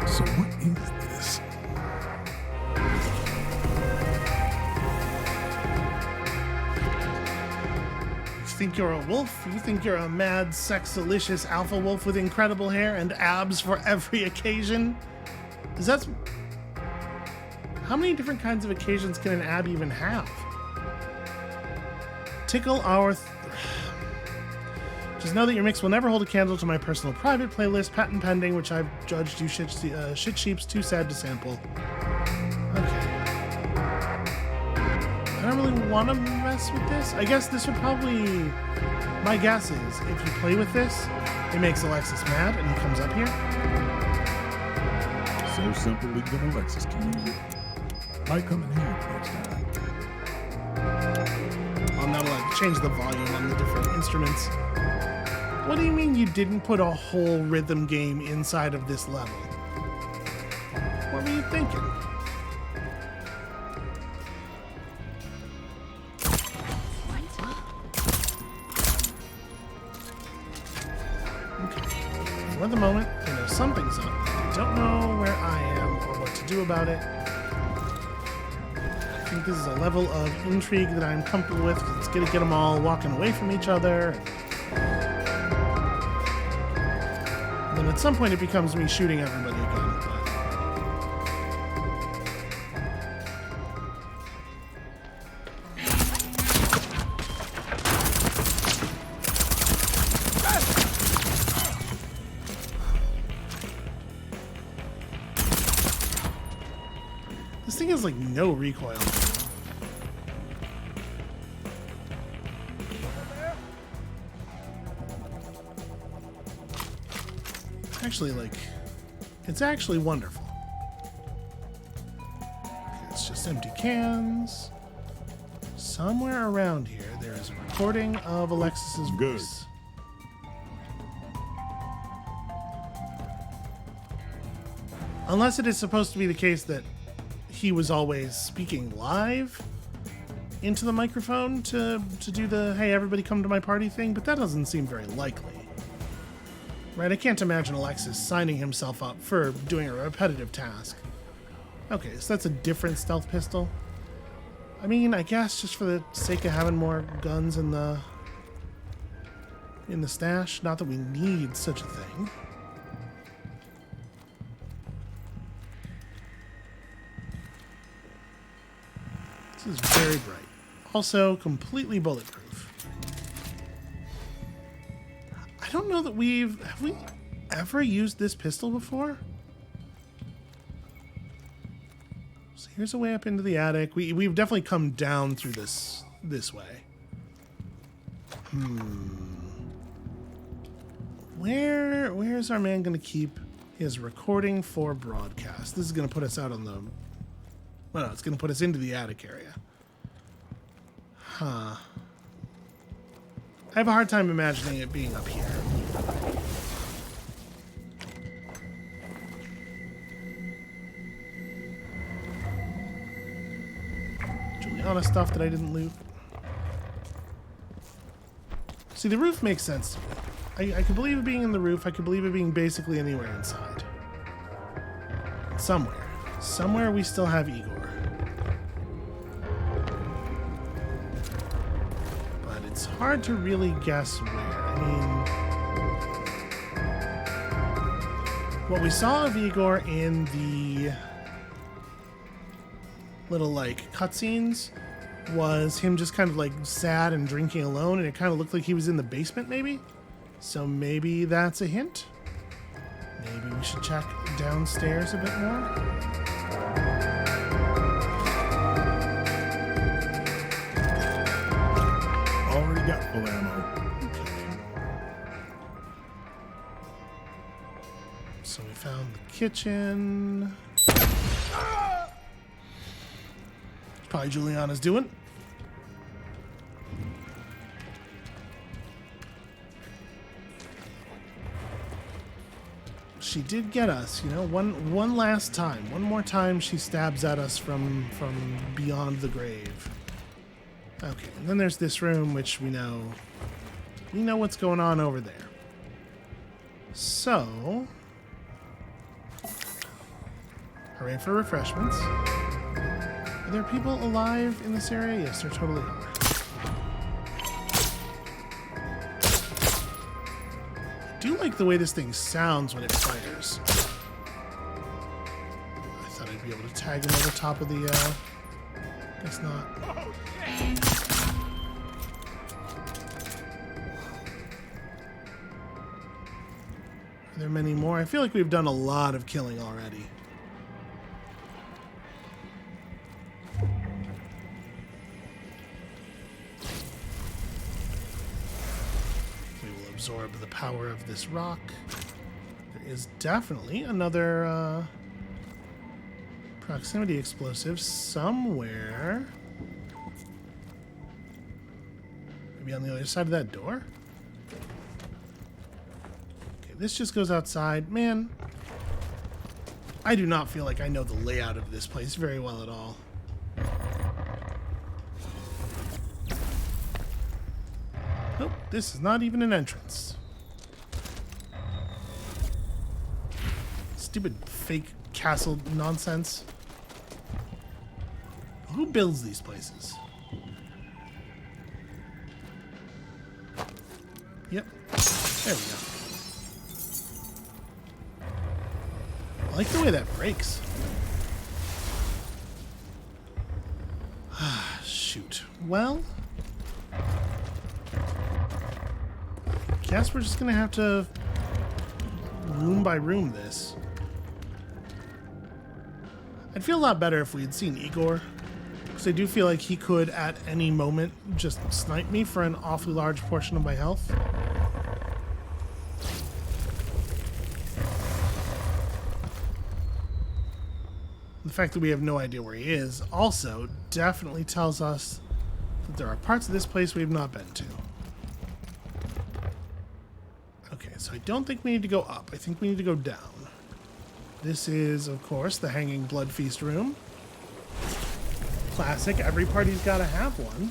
So what is this? You think you're a wolf? You think you're a mad, sex-delicious alpha wolf with incredible hair and abs for every occasion? Is that... How many different kinds of occasions can an ab even have? Tickle our... Just know that your mix will never hold a candle to my personal private playlist, patent pending, which I've judged you shit sheeps too sad to sample. Okay. I don't really want to mess with this. I guess this would probably... My guess is, if you play with this, it makes Alexis mad and he comes up here. So simple we can get Alexis key. Might come in handy next time. I'm not allowed to change the volume on the different instruments. What do you mean you didn't put a whole rhythm game inside of this level? What were you thinking? Okay. For the moment, I know something's up. I don't know where I am or what to do about it. I think this is a level of intrigue that I'm comfortable with. It's gonna get them all walking away from each other. And then at some point it becomes me shooting everybody again. This thing has like no recoil. Actually, like, it's actually wonderful. Okay, it's just empty cans. Somewhere around here, there is a recording of Alexis's Good. voice. Unless it is supposed to be the case that he was always speaking live into the microphone to do the, hey, everybody come to my party thing, but that doesn't seem very likely. Right, I can't imagine Alexis signing himself up for doing a repetitive task. Okay, so that's a different stealth pistol. I mean, I guess just for the sake of having more guns in the stash. Not that we need such a thing. This is very bright. Also, completely bulletproof. I don't know that have we ever used this pistol before? So here's a way up into the attic. We've definitely come down through this way. Where's our man gonna keep his recording for broadcast? This is gonna put us out on the... Well, no, it's gonna put us into the attic area. Huh. I have a hard time imagining it being up here. Juliana stuff that I didn't loot. See, the roof makes sense to me. I could believe it being in the roof. I could believe it being basically anywhere inside. Somewhere. Somewhere we still have Igor. It's hard to really guess where. I What we saw of Igor in the little like cutscenes was him just kind of like sad and drinking alone, and it kind of looked like he was in the basement maybe. So maybe that's a hint. Maybe we should check downstairs a bit more. Already got full ammo. So we found the kitchen. Probably Juliana's doing. She did get us, you know, one last time. One more time she stabs at us from beyond the grave. Okay, and then there's this room which we know what's going on over there. So, hooray for refreshments. Are there people alive in this area? Yes, there totally are. I do like the way this thing sounds when it fires. I thought I'd be able to tag him over top of the, guess not. Are there many more? I feel like we've done a lot of killing already. Absorb the power of this rock. There is definitely another proximity explosive somewhere. Maybe on the other side of that door? Okay, this just goes outside. Man, I do not feel like I know the layout of this place very well at all. Nope, this is not even an entrance. Stupid fake castle nonsense. Who builds these places? Yep, there we go. I like the way that breaks. Shoot. Well, guess we're just gonna have to room by room this. I'd feel a lot better if we had seen Igor, because I do feel like he could at any moment just snipe me for an awfully large portion of my health. The fact that we have no idea where he is also definitely tells us that there are parts of this place we have not been to. Okay, so I don't think we need to go up. I think we need to go down. This is, of course, the Hanging Blood Feast room. Classic. Every party's got to have one.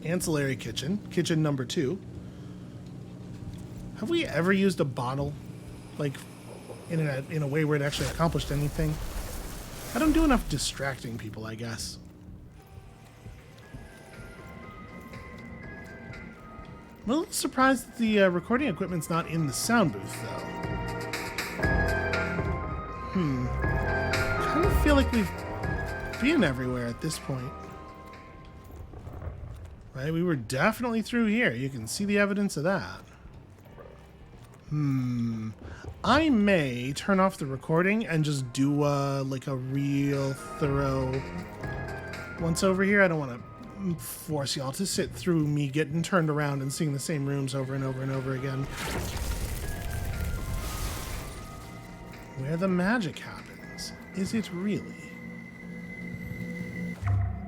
Ancillary kitchen. Kitchen number 2. Have we ever used a bottle, like, in a way where it actually accomplished anything? I don't do enough distracting people, I guess. I'm a little surprised that the recording equipment's not in the sound booth, though. I kind of feel like we've been everywhere at this point. Right, we were definitely through here. You can see the evidence of that. I may turn off the recording and just do like a real thorough once over here. I don't want to force y'all to sit through me getting turned around and seeing the same rooms over and over and over again. Where the magic happens. Is it really?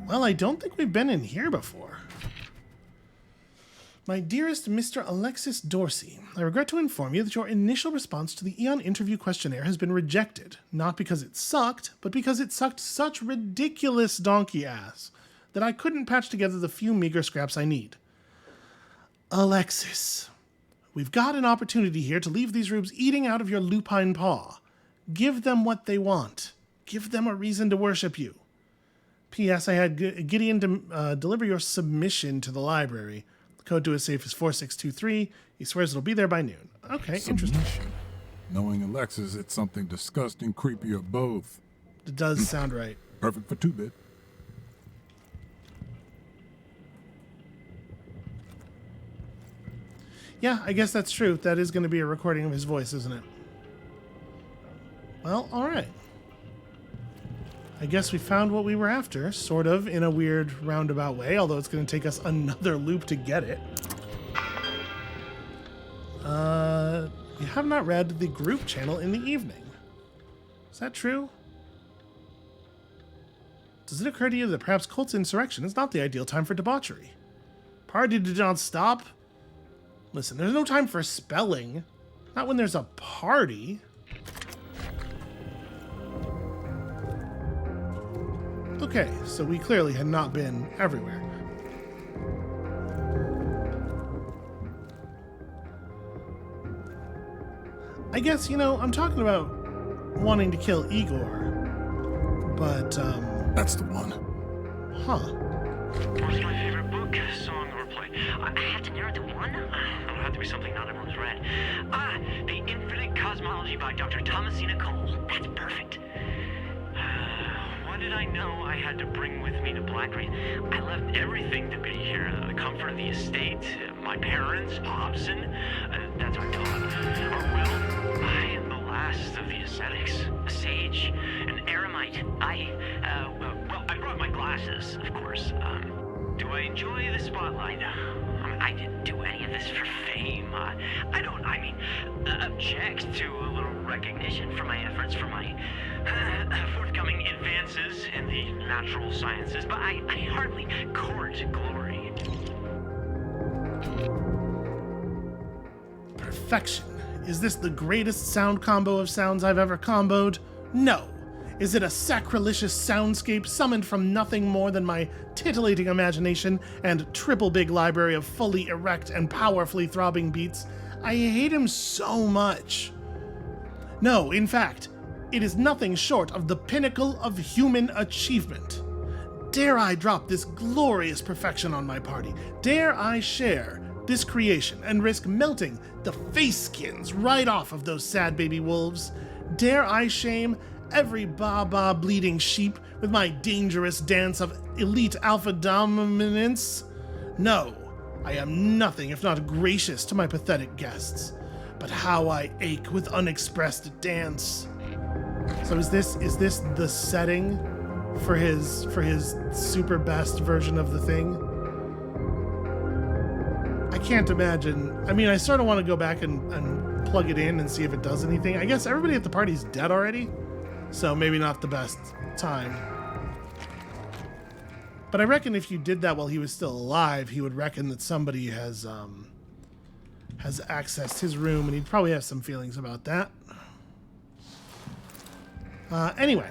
Well, I don't think we've been in here before. My dearest Mr. Alexis Dorsey, I regret to inform you that your initial response to the Eon interview questionnaire has been rejected, not because it sucked, but because it sucked such ridiculous donkey ass that I couldn't patch together the few meager scraps I need. Alexis, we've got an opportunity here to leave these rubes eating out of your lupine paw. Give them what they want. Give them a reason to worship you. P.S. I had Gideon deliver your submission to the library. code to his safe is 4623. He swears it'll be there by noon. Okay, interesting. Submission. Knowing Alexis, it's something disgusting, creepy, or both. It does sound right. Perfect for 2-bit. Yeah, I guess that's true. That is going to be a recording of his voice, isn't it? Well, all right. I guess we found what we were after, sort of, in a weird roundabout way, although it's going to take us another loop to get it. You have not read the group channel in the evening. Is that true? Does it occur to you that perhaps Colt's insurrection is not the ideal time for debauchery? Party did not stop. Listen, there's no time for spelling. Not when there's a party. Okay, so we clearly had not been everywhere. I guess, you know, I'm talking about wanting to kill Igor, but, That's the one. huh. What's my favorite book, song, or play? I had to narrow it to one? It'll have to be something not everyone's read. The Infinite Cosmology by Dr. Thomasina Cole. That's perfect. What did I know I had to bring with me to Blackgreen? I left everything to be here. The comfort of the estate, my parents, Hobson. That's our dog. Or, well, I am the last of the ascetics. A sage, an eremite. I brought my glasses, of course. Do I enjoy the spotlight? I didn't do any of this for fame. Object to a little recognition for my efforts, for my forthcoming advances in the natural sciences, but I hardly court glory. Perfection. Is this the greatest sound combo of sounds I've ever comboed? No. Is it a sacrilegious soundscape summoned from nothing more than my titillating imagination and triple big library of fully erect and powerfully throbbing beats? I hate him so much. No, in fact, it is nothing short of the pinnacle of human achievement. Dare I drop this glorious perfection on my party? Dare I share this creation and risk melting the face skins right off of those sad baby wolves? Dare I shame every ba-ba bleeding sheep with my dangerous dance of elite alpha dominance? No, I am nothing if not gracious to my pathetic guests. But how I ache with unexpressed dance. So is this the setting for his super best version of the thing? I can't imagine. I mean, I sort of want to go back and plug it in and see if it does anything. I guess everybody at the party's dead already, so maybe not the best time. But I reckon if you did that while he was still alive, he would reckon that somebody has accessed his room, and he'd probably have some feelings about that. Anyway,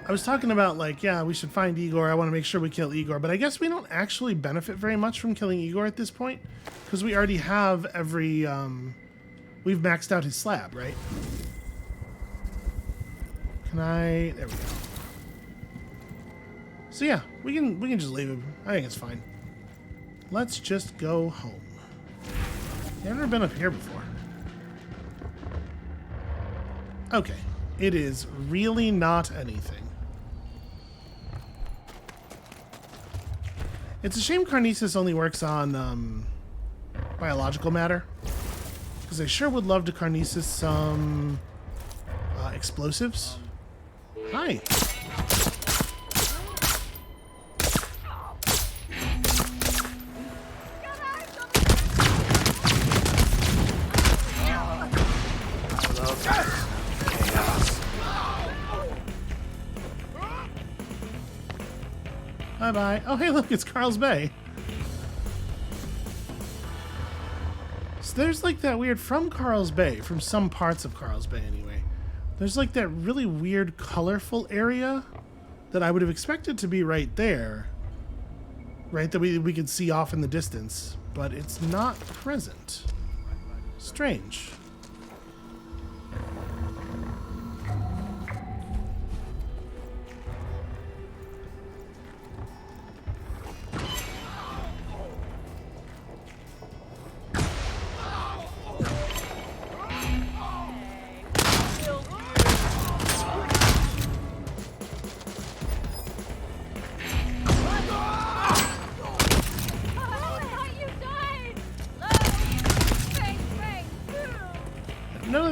I was talking about, like, yeah, we should find Igor. I want to make sure we kill Igor, but I guess we don't actually benefit very much from killing Igor at this point, because we already have every, we've maxed out his slab, right? There we go. So yeah, we can just leave him. I think it's fine. Let's just go home. I've never been up here before. Okay, it is really not anything. It's a shame Karnesis only works on biological matter, because I sure would love to Karnesis some explosives. Hi. Bye-bye. Oh, hey, look, it's Carl's Bay. So there's like that weird, from Carl's Bay, from some parts of Carl's Bay anyway, there's like that really weird, colorful area that I would have expected to be right there, right, that we could see off in the distance, but it's not present. Strange.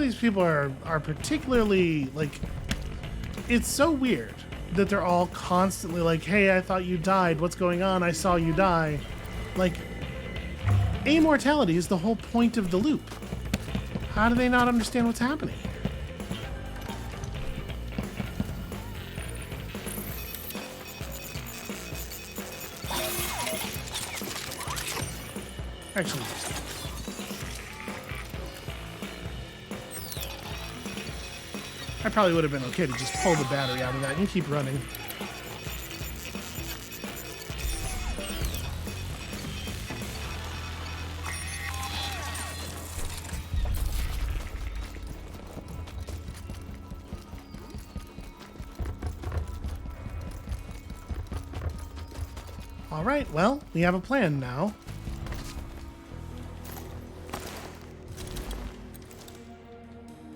these people are particularly, like, it's so weird that they're all constantly like, hey, I thought you died. What's going on? I saw you die. Like, immortality is the whole point of the loop. How do they not understand what's happening? Actually, I probably would have been okay to just pull the battery out of that and keep running. All right, well, we have a plan now.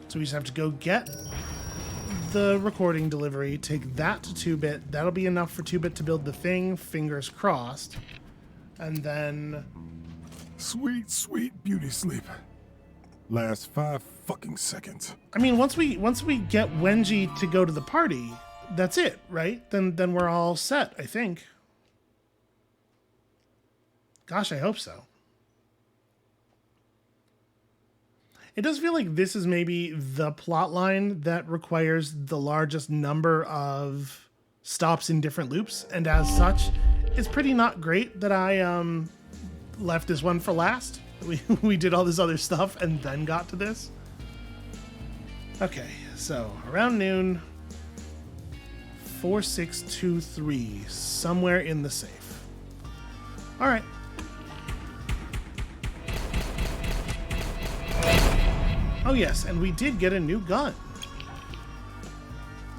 So we just have to go get the recording delivery, take that to 2-bit. That'll be enough for 2-bit to build the thing, fingers crossed. And then... Sweet, sweet beauty sleep. Last 5 fucking seconds. I mean, once we get Wenji to go to the party, that's it, right? Then we're all set, I think. Gosh, I hope so. It does feel like this is maybe the plot line that requires the largest number of stops in different loops, and as such, it's pretty not great that I left this one for last. We did all this other stuff and then got to this. Okay, so around noon, 4623, somewhere in the safe. All right. Oh yes, and we did get a new gun.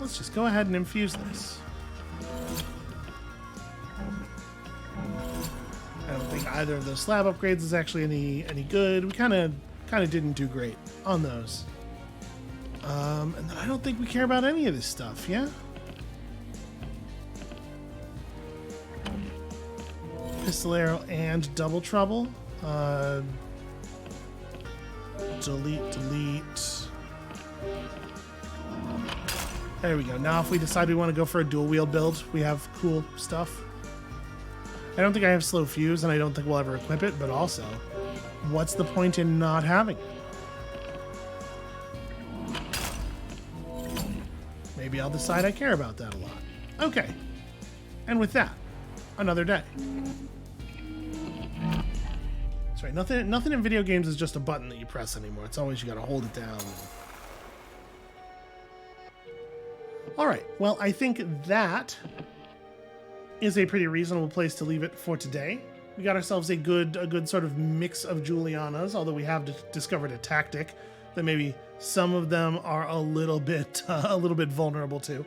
Let's just go ahead and infuse this. I don't think either of those slab upgrades is actually any good. We kind of didn't do great on those. And then I don't think we care about any of this stuff, yeah? Pistol arrow and double trouble. Delete. There we go. Now if we decide we want to go for a dual wield build, we have cool stuff. I don't think I have slow fuse, and I don't think we'll ever equip it, but also, what's the point in not having it? Maybe I'll decide I care about that a lot. Okay. And with that, another day. That's right. Nothing in video games is just a button that you press anymore. It's always you gotta hold it down. All right. Well, I think that is a pretty reasonable place to leave it for today. We got ourselves a good sort of mix of Julianas, although we have discovered a tactic that maybe some of them are a little bit vulnerable to.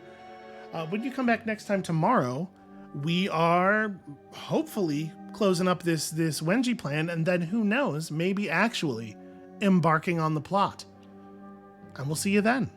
When you come back next time tomorrow, we are hopefully closing up this Wenji plan, and then who knows, maybe actually embarking on the plot. And we'll see you then.